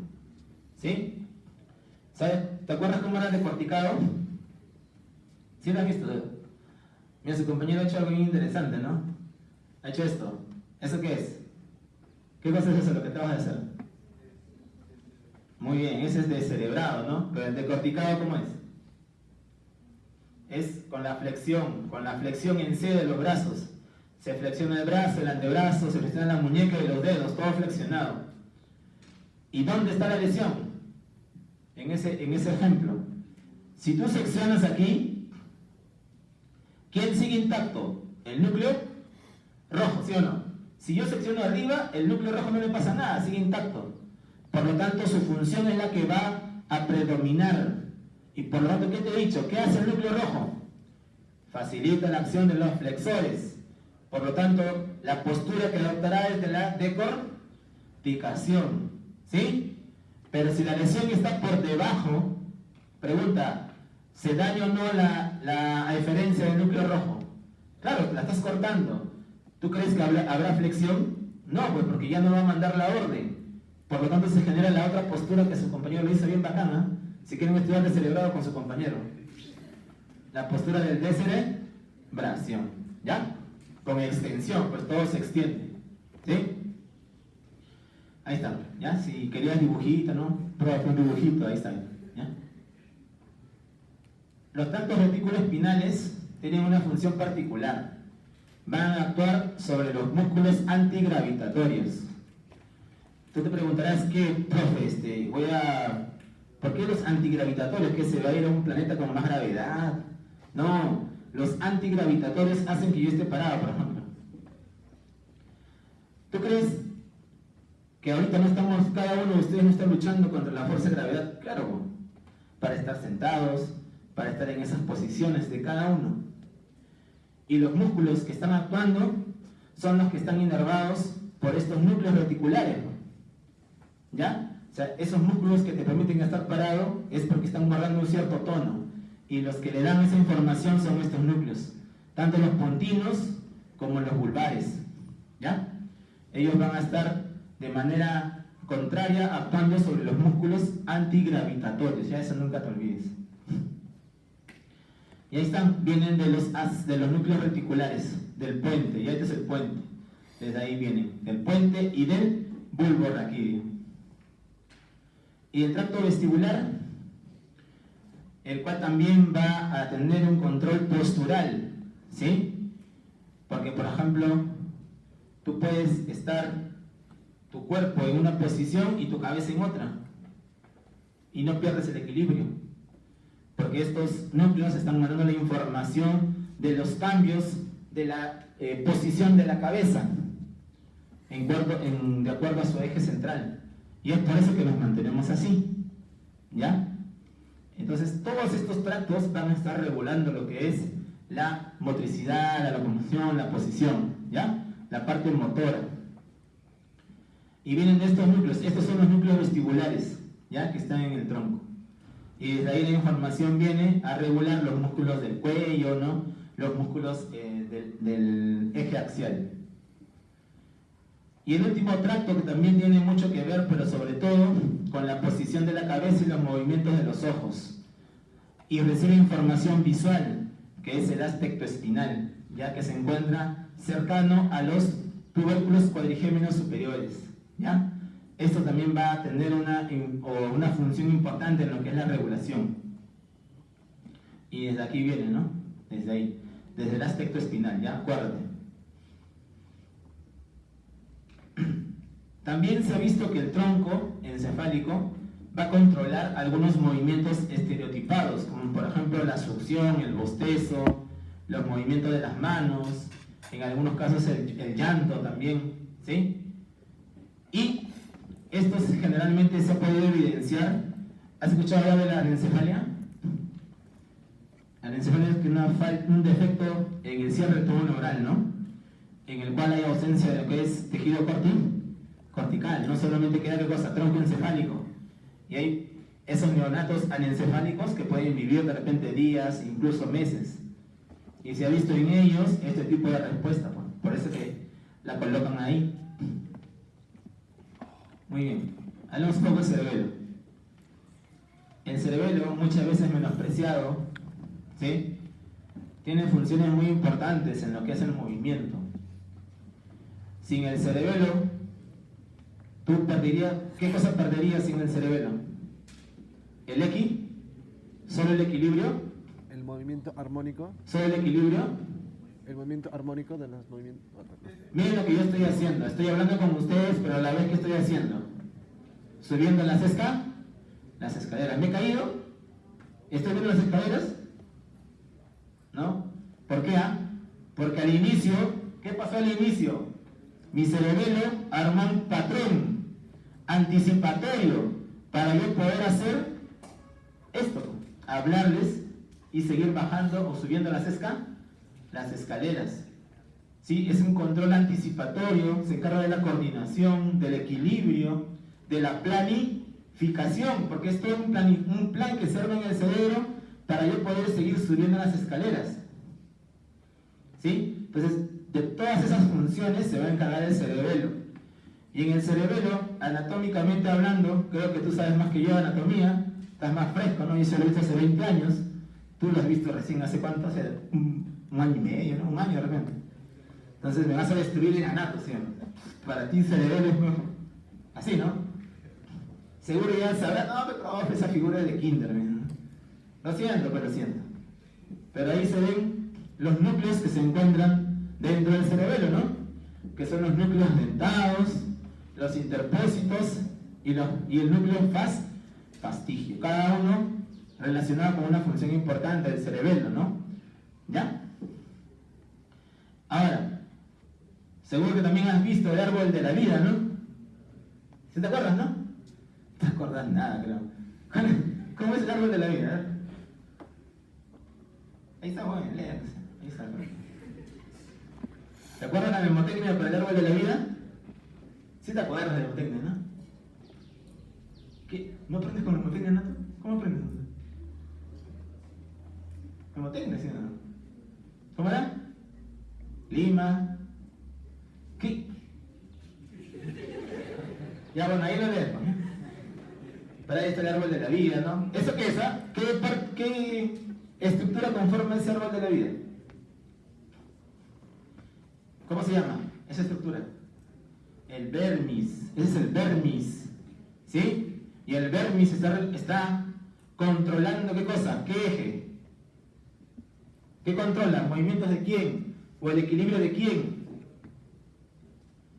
¿Sí? ¿Sabes? ¿Te acuerdas cómo era el decorticado? ¿Sí lo has visto? Mira, su compañero ha hecho algo bien interesante, ¿no? Ha hecho esto. ¿Eso qué es? ¿Qué cosa es eso lo que te vas a hacer? Muy bien, ese es descerebrado, ¿no? Pero el decorticado, ¿cómo es? es con la flexión en C de los brazos. Se flexiona el brazo, el antebrazo, se flexiona la muñeca y los dedos, todo flexionado. ¿Y dónde está la lesión? En ese ejemplo. Si tú seccionas aquí, ¿quién sigue intacto? El núcleo rojo, ¿sí o no? Si yo secciono arriba, el núcleo rojo no le pasa nada, sigue intacto. Por lo tanto, su función es la que va a predominar. Y por lo tanto, ¿qué te he dicho? ¿Qué hace el núcleo rojo? Facilita la acción de los flexores. Por lo tanto, la postura que adoptará es de la decorticación. ¿Sí? Pero si la lesión está por debajo, pregunta, ¿se daña o no la eferencia del núcleo rojo? Claro, la estás cortando. ¿Tú crees que habrá flexión? No, pues porque ya no va a mandar la orden. Por lo tanto, se genera la otra postura que su compañero lo hizo bien bacana. Si quieren estudiar descerebrado con su compañero. La postura del descerebración. ¿Ya? Con extensión, pues todo se extiende. ¿Sí? Ahí está. ¿Ya? Si querías dibujito, ¿no? Prueba con dibujito, ahí está. ¿Ya? Los tractos retículo-espinales tienen una función particular. Van a actuar sobre los músculos antigravitatorios. Tú te preguntarás, ¿qué, profe? ¿Por qué los antigravitatorios? ¿Que se va a ir a un planeta con más gravedad? No, los antigravitatorios hacen que yo esté parado, por ejemplo. ¿Tú crees que ahorita cada uno de ustedes no está luchando contra la fuerza de gravedad? Claro, para estar sentados, para estar en esas posiciones de cada uno. Y los músculos que están actuando son los que están inervados por estos núcleos reticulares, ¿no? ¿Ya? O sea, esos músculos que te permiten estar parado es porque están guardando un cierto tono. Y los que le dan esa información son estos núcleos, tanto los pontinos como los vulvares. ¿Ya? Ellos van a estar de manera contraria actuando sobre los músculos antigravitatorios. Ya eso nunca te olvides. Y ahí están, vienen de los núcleos reticulares, del puente, y este es el puente. Desde ahí vienen, del puente y del bulbo raquídeo. Y el tracto vestibular, el cual también va a tener un control postural, ¿sí? Porque, por ejemplo, tú puedes estar tu cuerpo en una posición y tu cabeza en otra, y no pierdes el equilibrio, porque estos núcleos están mandando la información de los cambios de la posición de la cabeza de acuerdo a su eje central. Y es por eso que nos mantenemos así. ¿Ya? Entonces, todos estos tractos van a estar regulando lo que es la motricidad, la locomoción, la posición, ¿ya? La parte motora. Y vienen de estos núcleos. Estos son los núcleos vestibulares, ¿ya? Que están en el tronco. Y desde ahí la información viene a regular los músculos del cuello, ¿no? Los músculos del eje axial. Y el último tracto que también tiene mucho que ver, pero sobre todo con la posición de la cabeza y los movimientos de los ojos. Y recibe información visual, que es el aspecto espinal, ya que se encuentra cercano a los tubérculos cuadrigémenos superiores. ¿Ya? Esto también va a tener una función importante en lo que es la regulación. Y desde aquí viene, ¿no? Desde ahí, desde el aspecto espinal, ¿ya? Acuérdate. También se ha visto que el tronco encefálico va a controlar algunos movimientos estereotipados, como por ejemplo la succión, el bostezo, los movimientos de las manos, en algunos casos el llanto también, ¿sí? Y estos generalmente se ha podido evidenciar. ¿Has escuchado hablar de la anencefalia? La anencefalia es un defecto en el cierre del tubo neural, ¿no? En el cual hay ausencia de lo que es tejido cortical, no solamente queda ¿qué cosa? Tronco encefálico. Y hay esos neonatos anencefálicos que pueden vivir de repente días, incluso meses. Y se ha visto en ellos este tipo de respuesta, por eso que la colocan ahí. Muy bien, hablamos un poco del cerebelo. El cerebelo, muchas veces menospreciado, ¿sí? Tiene funciones muy importantes en lo que es el movimiento. Sin el cerebelo, tú perderías, ¿qué cosa perderías sin el cerebelo? ¿El solo el equilibrio? El movimiento armónico. Sobre el equilibrio. El movimiento armónico de los movimientos. Miren lo que yo estoy haciendo. Estoy hablando con ustedes, pero a la vez que estoy haciendo. Subiendo las escaleras. ¿Me he caído? ¿Estoy viendo las escaleras? ¿No? ¿Por qué? Porque al inicio, ¿qué pasó al inicio? Mi cerebelo armó un patrón anticipatorio para yo poder hacer esto, hablarles y seguir bajando o subiendo las escaleras. ¿Sí? Es un control anticipatorio, se encarga de la coordinación, del equilibrio, de la planificación, porque es todo un plan que se arma en el cerebro para yo poder seguir subiendo las escaleras. ¿Sí? Entonces, de todas esas funciones se va a encargar el cerebelo. Y en el cerebelo, anatómicamente hablando, creo que tú sabes más que yo de anatomía, estás más fresco, ¿no? Yo se lo he visto hace 20 años, tú lo has visto recién hace cuánto, hace un año y medio, ¿no? Un año de repente. Entonces me vas a destruir el anato, ¿sí? Para ti el cerebelo es así, ¿no? Seguro ya sabrás, no, pero profe, esa figura es de kinder, ¿no? Lo siento, pero lo siento. Pero ahí se ven los núcleos que se encuentran dentro del cerebelo, ¿no? Que son los núcleos dentados, los interpósitos y el núcleo fastigio. Cada uno relacionado con una función importante del cerebelo, ¿no? ¿Ya? Ahora, seguro que también has visto el árbol de la vida, ¿no? ¿Sí te acuerdas, no? No te acuerdas nada, creo. ¿Cómo es el árbol de la vida? A ver. Ahí está, bueno, lea. Ahí está. ¿Te acuerdas la mnemotecnia para el árbol de la vida? Sí te acuerdas de la mnemotecnia, ¿no? ¿Qué? ¿No aprendes con mnemotecnia, Nato? ¿Cómo aprendes? Mnemotecnia, ¿sí o no? ¿Cómo era? Lima. ¿Qué? Ya, bueno, ahí lo lees, ¿no? Para ahí está el árbol de la vida, ¿no? ¿Eso qué es, ah? ¿Qué estructura conforma ese árbol de la vida? ¿Cómo se llama esa estructura? El vermis. Ese es el vermis. ¿Sí? Y el vermis está controlando ¿qué cosa? ¿Qué eje? ¿Qué controla? ¿Movimientos de quién? ¿O el equilibrio de quién?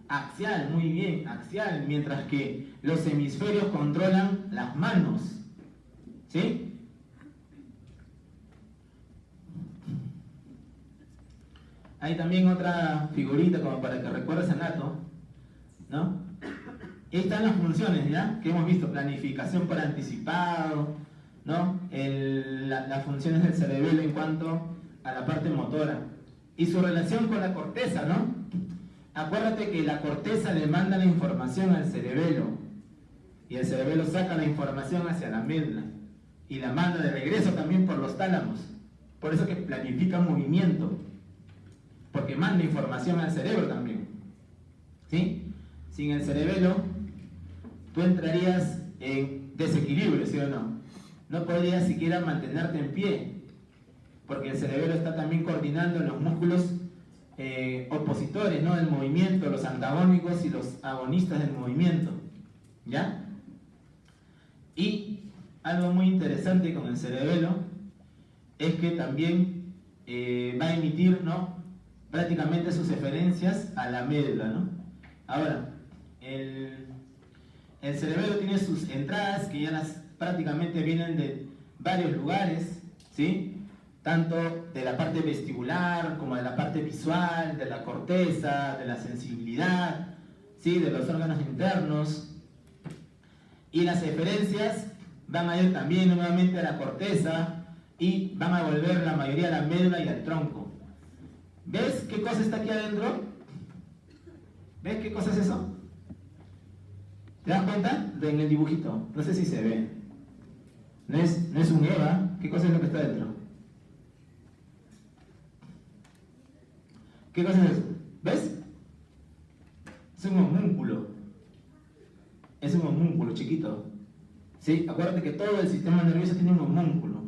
Axial, muy bien, axial. Mientras que los hemisferios controlan las manos. ¿Sí? Hay también otra figurita como para que recuerdes a Nato, ¿no? Ahí están las funciones, ¿ya? Que hemos visto, planificación por anticipado, ¿no? Las funciones del cerebelo en cuanto a la parte motora. Y su relación con la corteza, ¿no? Acuérdate que la corteza le manda la información al cerebelo. Y el cerebelo saca la información hacia la médula. Y la manda de regreso también por los tálamos. Por eso que planifica movimiento. Porque manda información al cerebro también. ¿Sí? Sin el cerebelo, tú entrarías en desequilibrio, ¿sí o no? No podrías siquiera mantenerte en pie. Porque el cerebro está también coordinando los músculos opositores, ¿no? Del movimiento, los antagónicos y los agonistas del movimiento. ¿Ya? Y algo muy interesante con el cerebelo es que también va a emitir, ¿no? Prácticamente sus eferencias a la médula, ¿no? Ahora, el cerebelo tiene sus entradas que ya prácticamente vienen de varios lugares, ¿sí? Tanto de la parte vestibular como de la parte visual, de la corteza, de la sensibilidad, ¿sí? De los órganos internos. Y las eferencias van a ir también nuevamente a la corteza y van a volver la mayoría a la médula y al tronco. ¿Ves qué cosa está aquí adentro? ¿Ves qué cosa es eso? ¿Te das cuenta? En el dibujito. No sé si se ve. No es un EVA. ¿Qué cosa es lo que está dentro? ¿Qué cosa es eso? ¿Ves? Es un homúnculo. Es un homúnculo chiquito. ¿Sí? Acuérdate que todo el sistema nervioso tiene un homúnculo.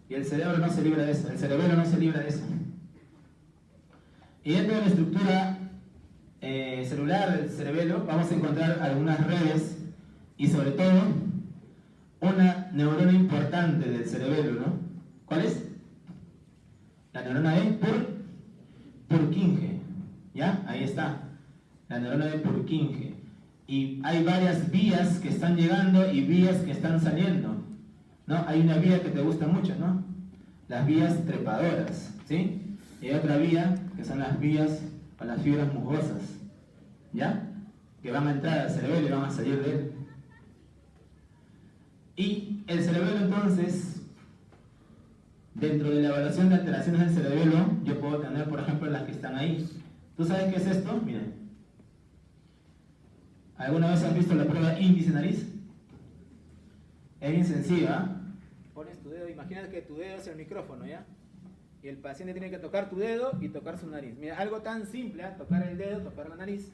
Y el cerebro no se libra de eso. El cerebelo no se libra de eso. Y dentro de la estructura celular del cerebelo vamos a encontrar algunas redes y sobre todo una neurona importante del cerebelo, ¿no? ¿Cuál es? La neurona de Purkinje, ¿ya? Ahí está, la neurona de Purkinje. Y hay varias vías que están llegando y vías que están saliendo, ¿no? Hay una vía que te gusta mucho, ¿no? Las vías trepadoras, ¿sí? Y hay otra vía que son las vías o las fibras musgosas, ¿ya? Que van a entrar al cerebelo y van a salir de él. Y el cerebelo, entonces, dentro de la evaluación de alteraciones del cerebelo, yo puedo tener, por ejemplo, las que están ahí. ¿Tú sabes qué es esto? Miren. ¿Alguna vez has visto la prueba índice-nariz? Es bien sencilla. Pones tu dedo, imagínate que tu dedo es el micrófono, ¿ya? Y el paciente tiene que tocar tu dedo y tocar su nariz. Mira, algo tan simple, ¿eh? Tocar el dedo, tocar la nariz.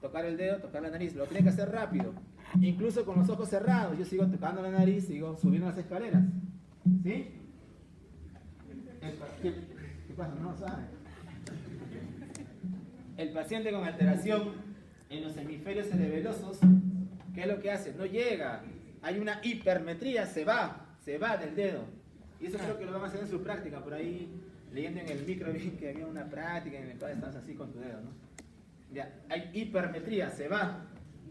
Tocar el dedo, tocar la nariz. Lo tiene que hacer rápido. Incluso con los ojos cerrados. Yo sigo tocando la nariz, sigo subiendo las escaleras. ¿Sí? ¿Qué pasa? No sabe. El paciente con alteración en los hemisferios cerebelosos, ¿qué es lo que hace? No llega. Hay una hipermetría, se va del dedo. Y eso creo que lo van a hacer en su práctica. Por ahí, leyendo en el micro, vi que había una práctica en la cual estás así con tu dedo, ¿no? Ya, hay hipermetría, se va.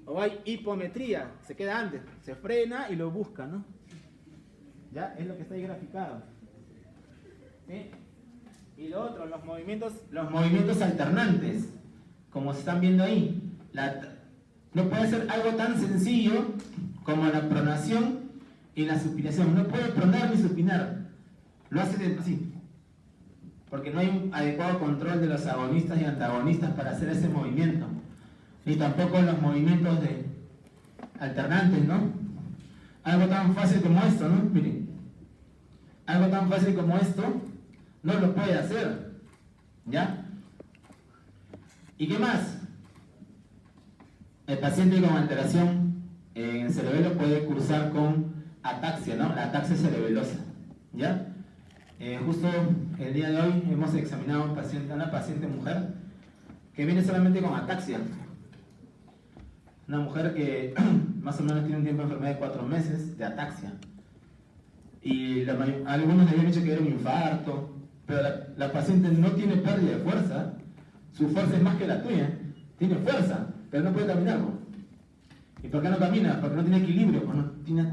O hay hipometría, se queda antes, se frena y lo busca, ¿no? Ya, es lo que está ahí graficado. ¿Sí? Y lo otro, los movimientos alternantes, como se están viendo ahí. No puede ser algo tan sencillo como la pronación y la supinación. No puede pronar ni supinar. Lo hace así. Porque no hay un adecuado control de los agonistas y antagonistas para hacer ese movimiento. Ni tampoco los movimientos alternantes, ¿no? Algo tan fácil como esto, ¿no? Miren. Algo tan fácil como esto no lo puede hacer. ¿Ya? ¿Y qué más? El paciente con alteración en el cerebelo puede cursar con ataxia, ¿no? La ataxia cerebelosa. ¿Ya? Justo el día de hoy hemos examinado a una paciente mujer que viene solamente con ataxia. Una mujer que más o menos tiene un tiempo de enfermedad de 4 meses de ataxia. Y algunos le habían dicho que era un infarto, pero la paciente no tiene pérdida de fuerza. Su fuerza es más que la tuya. Tiene fuerza, pero no puede caminar, ¿no? ¿Y por qué no camina? Porque no tiene equilibrio,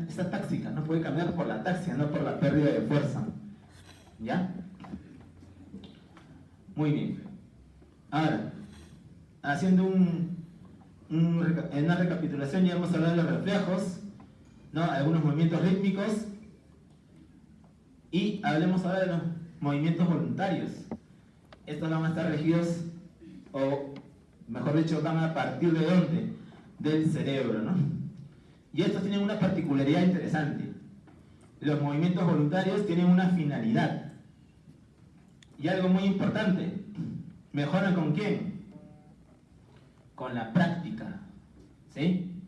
está atáxica, no puede caminar por la ataxia, no por la pérdida de fuerza. ¿Ya? Muy bien. Ahora, haciendo una recapitulación, ya hemos hablado de los reflejos, ¿no? Algunos movimientos rítmicos, y hablemos ahora de los movimientos voluntarios. Estos van a estar regidos, o mejor dicho, van a partir de ¿dónde? Del cerebro, ¿no? Y estos tienen una particularidad interesante. Los movimientos voluntarios tienen una finalidad. Y algo muy importante, ¿mejoran con quién? Con la práctica, ¿sí?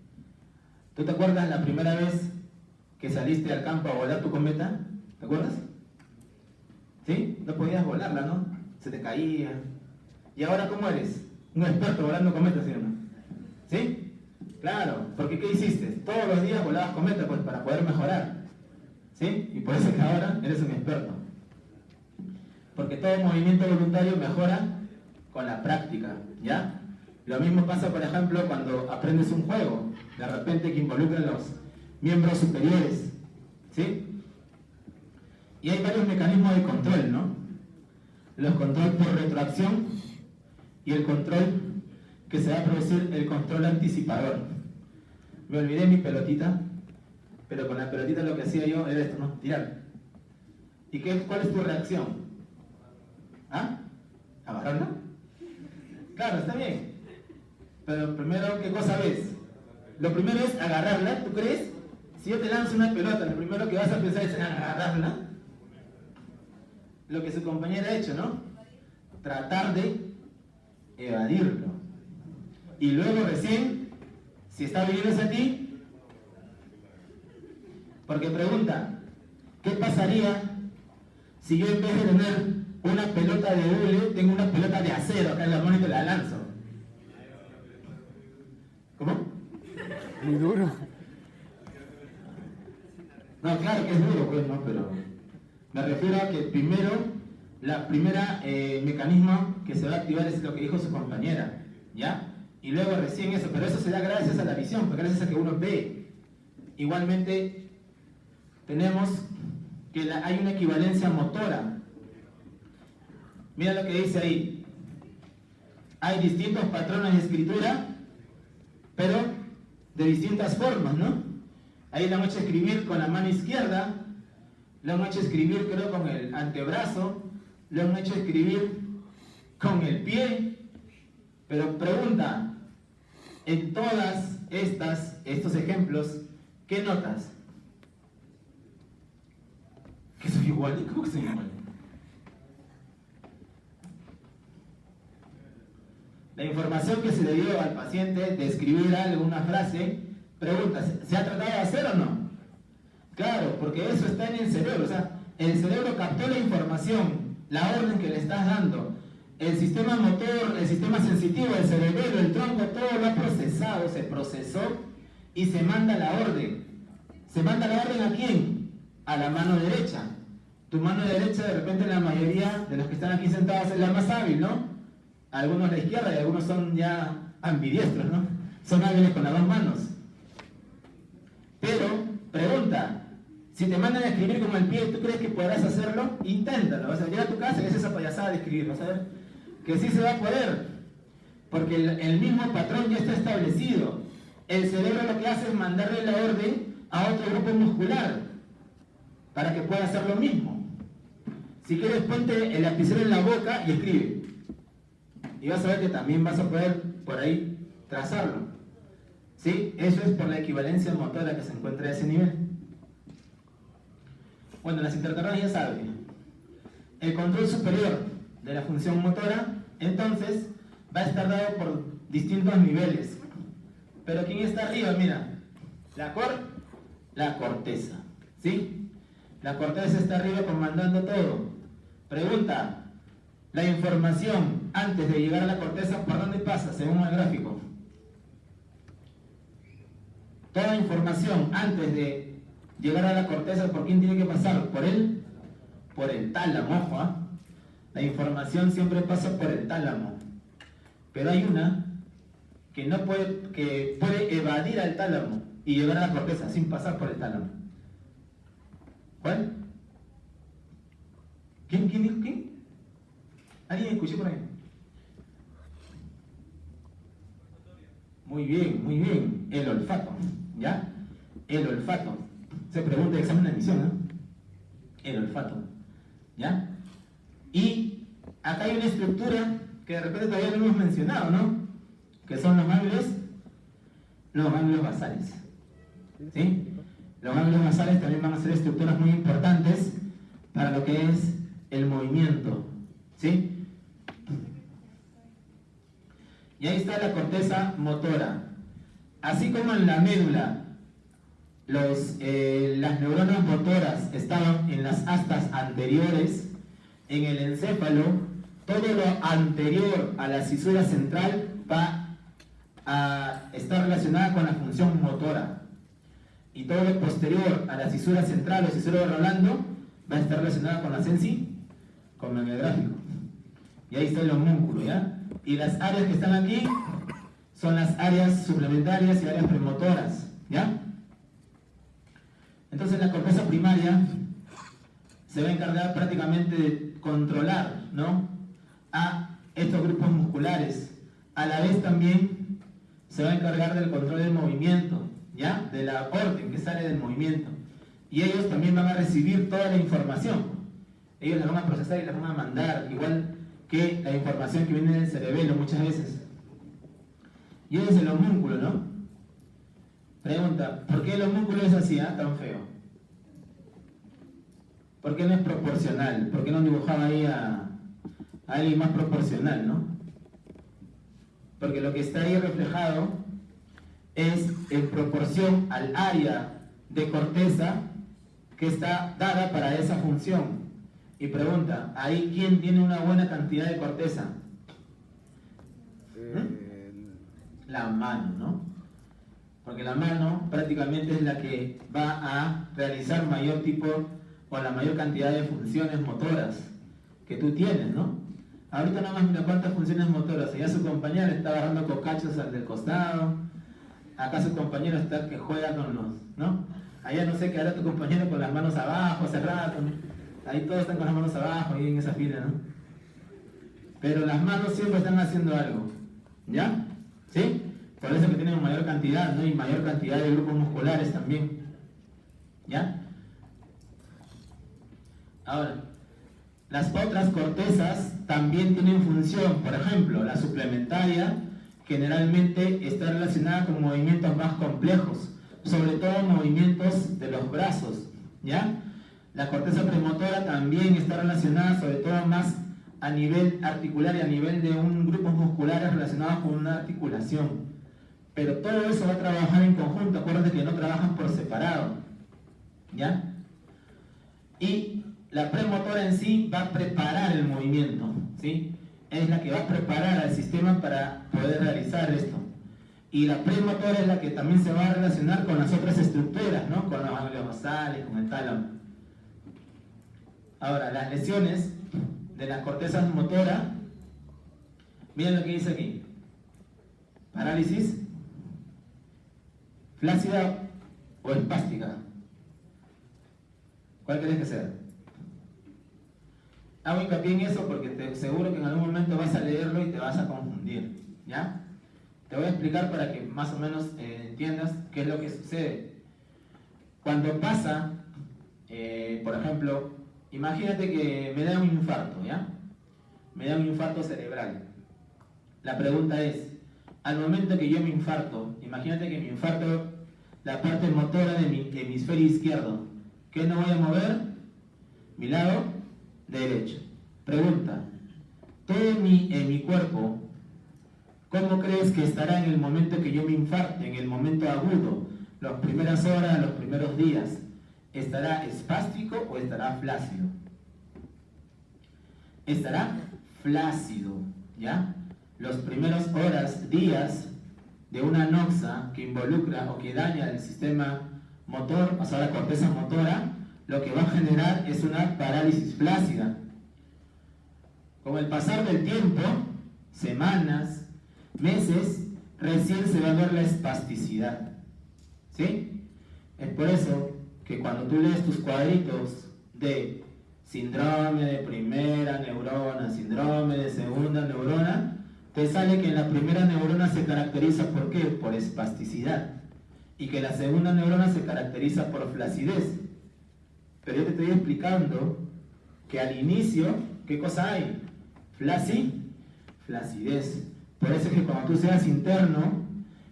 ¿Tú te acuerdas la primera vez que saliste al campo a volar tu cometa? ¿Te acuerdas? ¿Sí? No podías volarla, ¿no? Se te caía. ¿Y ahora cómo eres? Un experto volando cometas, ¿sí o no? ¿Sí? Claro, porque ¿qué hiciste? Todos los días volabas cometas, pues, para poder mejorar. ¿Sí? Y por eso es que ahora eres un experto. Porque todo movimiento voluntario mejora con la práctica, ¿ya? Lo mismo pasa, por ejemplo, cuando aprendes un juego, de repente que involucra los miembros superiores, ¿sí? Y hay varios mecanismos de control, ¿no? Los control por retroacción y el control que se va a producir, el control anticipador. Me olvidé mi pelotita, pero con la pelotita lo que hacía yo era esto, ¿no? Tirar. ¿Y cuál es tu reacción? ¿Ah? ¿Agarrarla? Claro, está bien. Pero primero, ¿qué cosa ves? Lo primero es agarrarla, ¿tú crees? Si yo te lanzo una pelota, lo primero que vas a pensar es agarrarla. Lo que su compañera ha hecho, ¿no? Tratar de evadirlo. Y luego recién, si está viniendo hacia ti, porque pregunta, ¿qué pasaría si yo en vez de tener una pelota de hule, tengo una pelota de acero acá en la mano y te la lanzo? ¿Cómo? Muy duro. No, claro que es duro, pues, ¿no? Pero me refiero a que primero La primera mecanismo que se va a activar es lo que dijo su compañera, ¿ya? Y luego recién eso, pero eso se da gracias a la visión, porque gracias a que uno ve. Igualmente, tenemos que hay una equivalencia motora. Mira lo que dice ahí. Hay distintos patrones de escritura, pero de distintas formas, ¿no? Ahí lo han hecho escribir con la mano izquierda, lo han hecho escribir creo con el antebrazo, lo han hecho escribir con el pie, pero pregunta, en todas estos ejemplos, ¿qué notas? ¿Que soy igual? ¿Cómo que soy igual? La información que se le dio al paciente de escribir algo, una frase, pregunta, ¿se ha tratado de hacer o no? Claro, porque eso está en el cerebro, o sea, el cerebro captó la información, la orden que le estás dando, el sistema motor, el sistema sensitivo, el cerebelo, el tronco, todo lo ha procesado, se procesó y se manda la orden. ¿Se manda la orden a quién? A la mano derecha. Tu mano derecha, de repente la mayoría de los que están aquí sentados es la más hábil, ¿no? Algunos la izquierda y algunos son ya ambidiestros, ¿no? Son hábiles con las dos manos. Pero, pregunta, si te mandan a escribir con el pie, ¿tú crees que podrás hacerlo? Inténtalo, vas a llegar a tu casa y haces esa payasada de escribir, vas a ver que sí se va a poder, porque el mismo patrón ya está establecido. El cerebro lo que hace es mandarle la orden a otro grupo muscular para que pueda hacer lo mismo. Si quieres, ponte el lapicero en la boca y escribe. Y vas a ver que también vas a poder por ahí trazarlo. ¿Sí? Eso es por la equivalencia motora que se encuentra a ese nivel. Bueno, las interterrenas ya saben. El control superior de la función motora, entonces, va a estar dado por distintos niveles. Pero ¿quién está arriba? Mira, la corteza. ¿Sí? La corteza está arriba comandando todo. Pregunta. La información antes de llegar a la corteza, ¿por dónde pasa según el gráfico? Toda información antes de llegar a la corteza, ¿por quién tiene que pasar? ¿Por él? Por el tálamo, ojo, ¿eh? La información siempre pasa por el tálamo. Pero hay una que puede evadir al tálamo y llegar a la corteza sin pasar por el tálamo. ¿Cuál? ¿Quién dijo quién? ¿Alguien escuchó por ahí? Muy bien. El olfato, ¿ya? El olfato. Se pregunta el examen de admisión, ¿no? El olfato, ¿ya? Y acá hay una estructura que de repente todavía no hemos mencionado, ¿no? Que son los ganglios basales. ¿Sí? Los ganglios basales también van a ser estructuras muy importantes para lo que es el movimiento, ¿sí? Y ahí está la corteza motora. Así como en la médula las neuronas motoras estaban en las astas anteriores, en el encéfalo, todo lo anterior a la cisura central va a estar relacionada con la función motora. Y todo lo posterior a la cisura central o cisura de Rolando va a estar relacionada con la con el gráfico. Y ahí está el homúnculo, ¿ya? Y las áreas que están aquí son las áreas suplementarias y áreas premotoras, ¿ya? Entonces la corteza primaria se va a encargar prácticamente de controlar, ¿no?, a estos grupos musculares. A la vez también se va a encargar del control del movimiento, ¿ya?, de la orden que sale del movimiento. Y ellos también van a recibir toda la información. Ellos la van a procesar y la van a mandar, igual que la información que viene del cerebelo muchas veces. Y ese es el homúnculo, ¿no? Pregunta, ¿por qué el homúnculo es así, tan feo? ¿Por qué no es proporcional? ¿Por qué no dibujaba ahí a alguien más proporcional, no? Porque lo que está ahí reflejado es en proporción al área de corteza que está dada para esa función. Y pregunta, ¿ahí quién tiene una buena cantidad de corteza? La mano, ¿no? Porque la mano prácticamente es la que va a realizar mayor tipo o la mayor cantidad de funciones motoras que tú tienes, ¿no? Ahorita nada más mira cuántas funciones motoras. Allá su compañero está agarrando cocachos al del costado. Acá su compañero está que juega con los, ¿no? Allá no sé qué hará tu compañero con las manos abajo hace rato, ¿no? Ahí todos están con las manos abajo, ahí en esa fila, ¿no? Pero las manos siempre están haciendo algo, ¿ya? ¿Sí? Por eso que tienen mayor cantidad, ¿no? Y mayor cantidad de grupos musculares también, ¿ya? Ahora, las otras cortezas también tienen función. Por ejemplo, la suplementaria generalmente está relacionada con movimientos más complejos, sobre todo movimientos de los brazos, ¿ya? La corteza premotora también está relacionada sobre todo más a nivel articular y a nivel de un grupos musculares relacionados con una articulación. Pero todo eso va a trabajar en conjunto, acuérdate que no trabajan por separado, ¿ya? Y la premotora en sí va a preparar el movimiento, ¿sí? Es la que va a preparar al sistema para poder realizar esto. Y la premotora es la que también se va a relacionar con las otras estructuras, ¿no? Con los ganglios basales, con el tálamo. Ahora, las lesiones de las cortezas motoras, miren lo que dice aquí. Parálisis flácida o espástica. ¿Cuál crees que sea? Hago hincapié en eso porque seguro que en algún momento vas a leerlo y te vas a confundir, ¿ya? Te voy a explicar para que más o menos entiendas qué es lo que sucede. Cuando pasa, por ejemplo, imagínate que me da un infarto, ¿ya? Me da un infarto cerebral. La pregunta es, al momento que yo me infarto, imagínate que me infarto la parte motora de mi hemisferio izquierdo. ¿Qué no voy a mover? Mi lado derecho. Pregunta, todo mi cuerpo, ¿cómo crees que estará en el momento que yo me infarte, en el momento agudo, las primeras horas, los primeros días? ¿Estará espástico o estará flácido? Estará flácido, ¿ya? Los primeros horas, días de una noxa que involucra o que daña el sistema motor, o sea, la corteza motora, lo que va a generar es una parálisis flácida. Con el pasar del tiempo, semanas, meses, recién se va a ver la espasticidad, ¿sí? Es por eso que cuando tú lees tus cuadritos de síndrome de primera neurona, síndrome de segunda neurona, te sale que en la primera neurona se caracteriza ¿por qué? Por espasticidad, y que la segunda neurona se caracteriza por flacidez. Pero yo te estoy explicando que al inicio, ¿qué cosa hay? Flacidez. Por eso es que cuando tú seas interno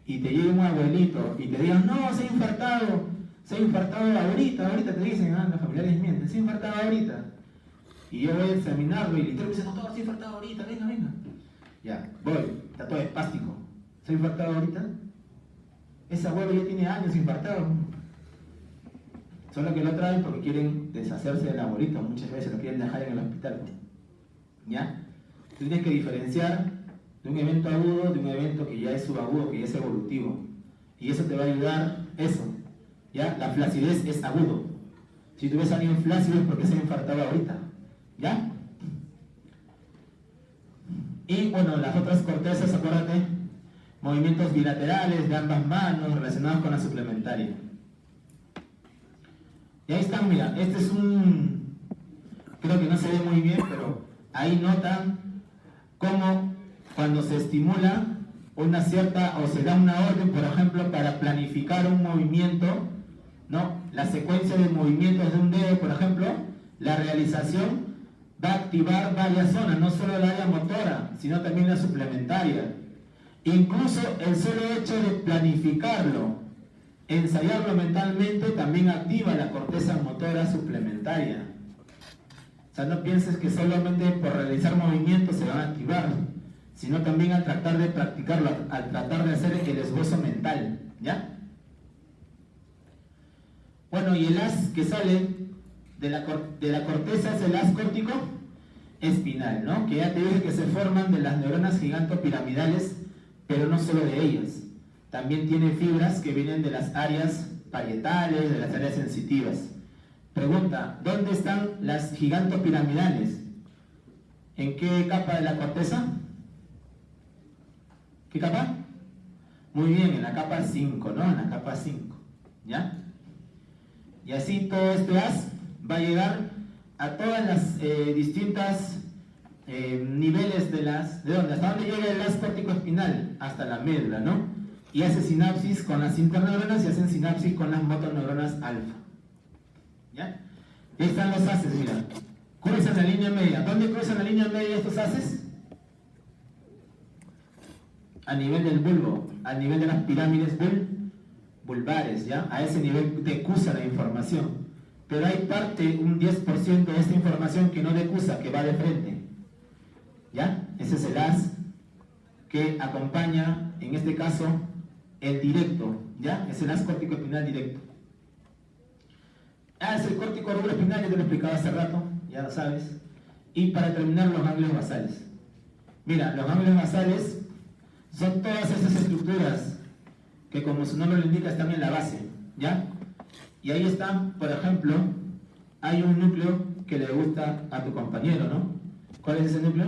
y te llegue un abuelito y te digan, no, se ha infartado ahorita te dicen, los familiares mienten, se ha infartado ahorita. Y yo voy a examinarlo y literalmente dice, no, se ha infartado ahorita, venga. Ya, voy, está todo espástico. ¿Se ha infartado ahorita? Ese abuelo ya tiene años infartado. Solo que lo traen porque quieren deshacerse del abuelito, muchas veces lo quieren dejar en el hospital. ¿Ya? Tú tienes que diferenciar de un evento agudo de un evento que ya es subagudo, que ya es evolutivo. Y eso te va a ayudar, eso. ¿Ya? La flacidez es agudo. Si tú ves a alguien flácido es porque se ha infartado ahorita. ¿Ya? Y bueno, las otras cortezas, acuérdate, movimientos bilaterales de ambas manos relacionados con la suplementaria. Y ahí están, mira, este es creo que no se ve muy bien, pero ahí notan cómo cuando se estimula una cierta, o se da una orden, por ejemplo, para planificar un movimiento, ¿no? La secuencia de movimientos de un dedo, por ejemplo, la realización va a activar varias zonas, no solo el área motora, sino también la suplementaria. Incluso el solo hecho de planificarlo, ensayarlo mentalmente, también activa la corteza motora suplementaria. O sea, no pienses que solamente por realizar movimientos se van a activar, sino también al tratar de practicarlo, al tratar de hacer el esbozo mental, ¿ya? Bueno, y el haz que sale de la corteza es el haz córtico espinal, ¿no? Que ya te dije que se forman de las neuronas gigantopiramidales, pero no solo de ellas. También tiene fibras que vienen de las áreas parietales, de las áreas sensitivas. Pregunta, ¿dónde están las gigantopiramidales? ¿En qué capa de la corteza? ¿Qué capa? Muy bien, en la capa 5, ¿no? En la capa 5, ¿ya? Y así todo este haz va a llegar a todas las distintas niveles ¿de dónde? ¿Hasta dónde llega el haz corticoespinal? Hasta la médula, ¿no? Y hace sinapsis con las interneuronas y hacen sinapsis con las motoneuronas alfa. ¿Ya? Ahí están los haces, mira. Cruzan la línea media. ¿Dónde cruzan la línea media estos haces? A nivel del bulbo, a nivel de las pirámides vulvares, ¿ya? A ese nivel decusa la información. Pero hay parte, un 10% de esta información que no decusa, que va de frente. ¿Ya? Ese es el haz que acompaña, en este caso, el directo, ¿ya? Es el haz corticoespinal directo. Es el córtico rubroespinal, ya te lo explicaba hace rato, ya lo sabes. Y para terminar, los ganglios basales. Mira, los ganglios basales son todas esas estructuras que, como su nombre lo indica, están en la base, ¿ya? Y ahí está, por ejemplo, hay un núcleo que le gusta a tu compañero, ¿no? ¿Cuál es ese núcleo?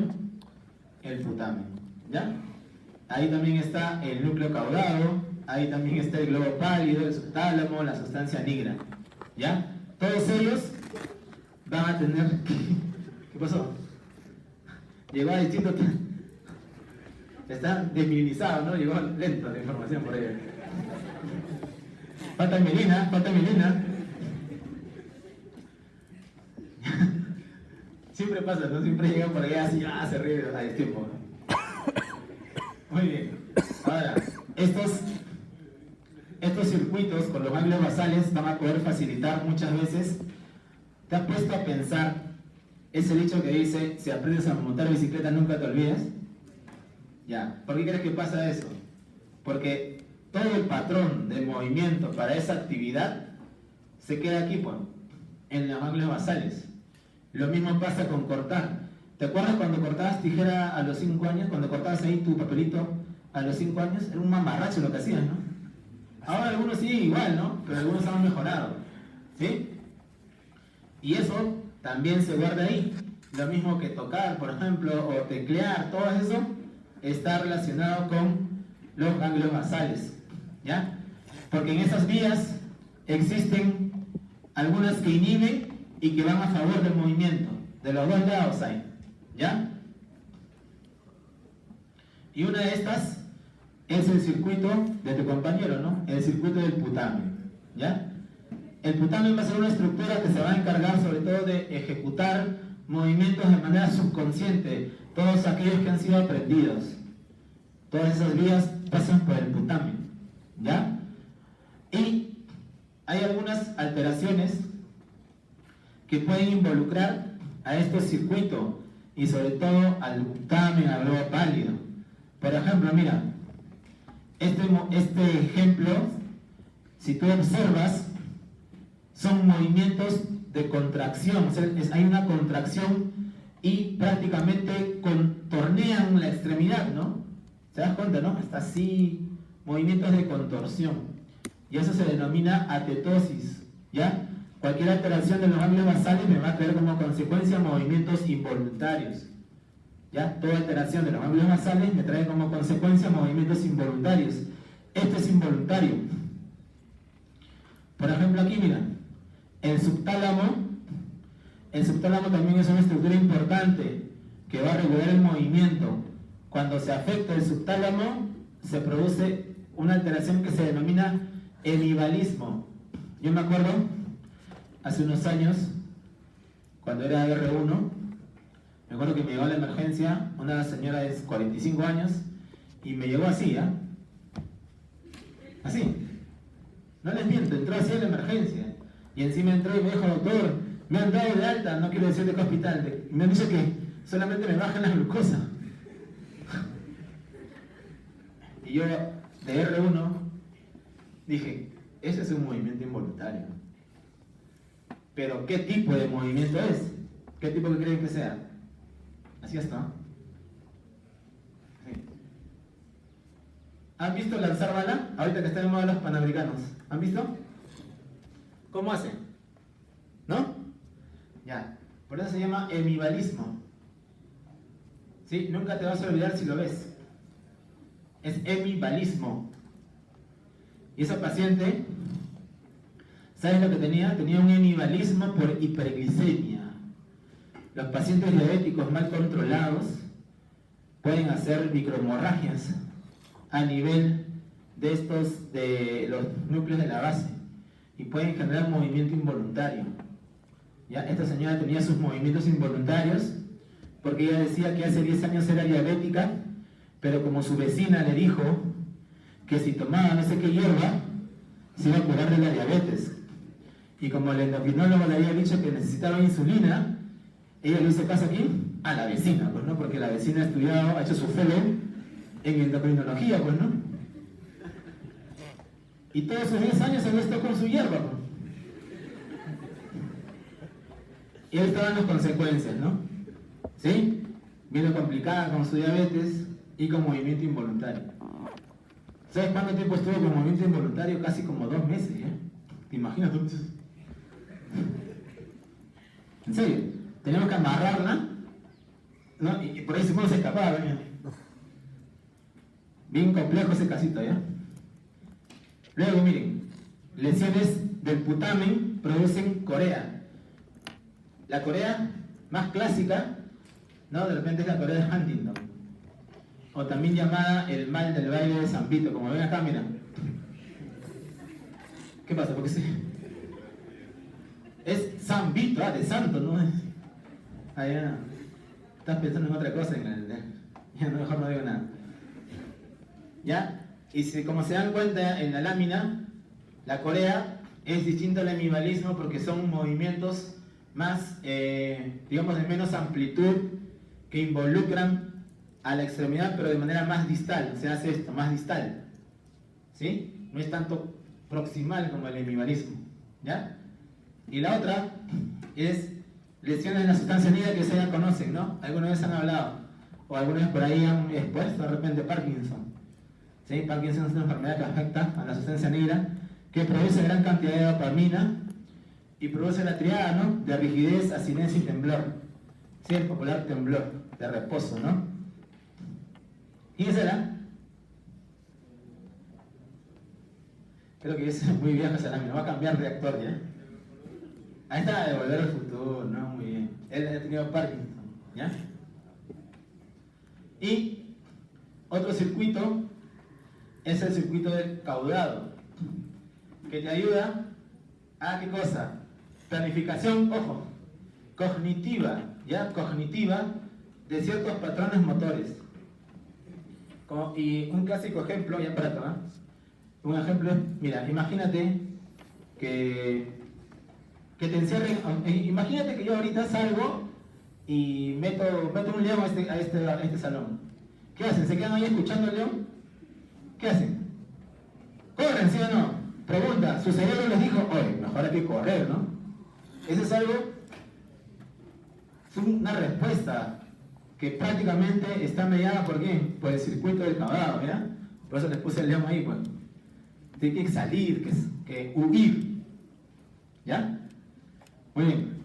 El putamen, ¿ya? Ahí también está el núcleo caudado, ahí también está el globo pálido, el subtálamo, la sustancia nigra, ¿ya? Todos ellos van a tener... ¿Qué pasó? Llegó a distinto... Está desmilinizado, ¿no? Llegó lento la información por ahí. Falta mielina, falta mielina. Siempre pasa, ¿no? Siempre llegan por allá así, se ríe, hay tiempo. Muy bien. Ahora, estos circuitos con los ganglios basales van a poder facilitar muchas veces. ¿Te has puesto a pensar ese dicho que dice, si aprendes a montar bicicleta nunca te olvidas? Ya. ¿Por qué crees que pasa eso? Porque todo el patrón de movimiento para esa actividad se queda aquí, pues, en los ganglios basales. Lo mismo pasa con cortar. ¿Te acuerdas cuando cortabas tijera a los 5 años? Cuando cortabas ahí tu papelito a los 5 años, era un mamarracho lo que hacías, ¿no? Ahora algunos sí, igual, ¿no? Pero algunos han mejorado, ¿sí? Y eso también se guarda ahí. Lo mismo que tocar, por ejemplo, o teclear, todo eso está relacionado con los ganglios basales, ¿ya? Porque en esas vías existen algunas que inhiben y que van a favor del movimiento. De los dos lados hay, ¿ya? Y una de estas es el circuito de tu compañero, ¿no? El circuito del putamen, ¿ya? El putamen va a ser una estructura que se va a encargar sobre todo de ejecutar movimientos de manera subconsciente, todos aquellos que han sido aprendidos. Todas esas vías pasan por el putamen, ¿ya? Y hay algunas alteraciones que pueden involucrar a este circuito y sobre todo al putamen, al globo pálido. Por ejemplo, mira, este ejemplo, si tú observas, son movimientos de contracción, o sea, hay una contracción y prácticamente contornean la extremidad, ¿no? ¿Te das cuenta, no? Está así, movimientos de contorsión. Y eso se denomina atetosis, ¿ya? Cualquier alteración de los ganglios basales me va a traer como consecuencia movimientos involuntarios. ¿Ya? Toda alteración de los ganglios basales me trae como consecuencia movimientos involuntarios. Esto es involuntario. Por ejemplo, aquí, mira, el subtálamo también es una estructura importante que va a regular el movimiento. Cuando se afecta el subtálamo, se produce una alteración que se denomina hemibalismo. Yo me acuerdo, hace unos años, cuando era R1, me acuerdo que me llegó a la emergencia una señora de 45 años y me llegó así, ¿ah? Así. No les miento, entró así a la emergencia. Y encima entró y me dijo, doctor, me han dado de alta, no quiero decir de qué hospital. Me han dicho que solamente me bajan la glucosa. Y yo, de R1, dije, ese es un movimiento involuntario. Pero, ¿qué tipo de movimiento es? ¿Qué tipo que creen que sea? Así está. Sí. ¿Han visto lanzar bala? Ahorita que están en moda los panamericanos. ¿Han visto? ¿Cómo hacen? ¿No? Ya. Por eso se llama hemibalismo. ¿Sí? Nunca te vas a olvidar si lo ves. Es hemivalismo. Y esa paciente, ¿sabes lo que tenía? Tenía un hemivalismo por hiperglicemia. Los pacientes diabéticos mal controlados pueden hacer microhemorragias a nivel de los núcleos de la base y pueden generar movimiento involuntario. ¿Ya? Esta señora tenía sus movimientos involuntarios porque ella decía que hace 10 años era diabética, pero como su vecina le dijo que si tomaba no sé qué hierba se iba a curar de la diabetes, y como el endocrinólogo le había dicho que necesitaba insulina, ella le hizo caso aquí a la vecina, pues no, porque la vecina ha estudiado, ha hecho su fellow en endocrinología, pues no, y todos sus 10 años se estado con su hierba, pues. Y ahí estaban las consecuencias, ¿no? ¿Sí? Viene complicada con su diabetes y con movimiento involuntario. ¿Sabes cuánto tiempo estuvo con movimiento involuntario? Casi como 2 meses, ¿eh? ¿Te imaginas 2 meses? En serio, tenemos que amarrarla, ¿no? Y por ahí se puede escapar, ¿eh? Bien complejo ese casito, ¿ya? Luego, miren, lesiones del putamen producen corea. La corea más clásica, ¿no? De repente es la corea de Huntington, o también llamada el mal del baile de San Vito, como ven acá, mira. ¿Qué pasa? ¿Por qué sí? Es San Vito, de santo, ¿no? Ya estás pensando en otra cosa, ya mejor no digo nada. ¿Ya? Y como se dan cuenta en la lámina, la corea es distinta al hemivalismo porque son movimientos más, digamos, de menos amplitud, que involucran a la extremidad, pero de manera más distal. Se hace esto, más distal, ¿sí? No es tanto proximal como el hemivalismo, ¿ya? Y la otra es lesiones en la sustancia negra, que ustedes ya conocen, ¿no? Alguna vez han hablado, o alguna vez por ahí han expuesto de repente Parkinson, ¿sí? Parkinson es una enfermedad que afecta a la sustancia negra, que produce gran cantidad de dopamina y produce la triada, ¿no? De rigidez, asinencia y temblor. Sí, el popular temblor de reposo, ¿no? ¿Quién será? Creo que es muy viejo esa lámina, va a cambiar de actor, ¿ya? Ahí está, de Volver al Futuro, ¿no? Muy bien. Él ha tenido Parkinson, ¿ya? Y otro circuito es el circuito del caudado, que te ayuda a, ¿qué cosa? Planificación, ojo, cognitiva, ¿ya? Cognitiva de ciertos patrones motores. Y un clásico ejemplo, ya para acabar, un ejemplo es, mira, imagínate que te encierren, imagínate que yo ahorita salgo y meto un león a este salón. ¿Qué hacen? ¿Se quedan ahí escuchando al león? ¿Qué hacen? ¿Corren, sí o no? Pregunta, su cerebro les dijo, oye, mejor hay que correr, ¿no? Eso es algo, es una respuesta que prácticamente está mediada por ¿quién? Por el circuito del caudado, ¿ya? Por eso les puse el león ahí, pues. Tiene que salir, que huir, ¿ya? Muy bien.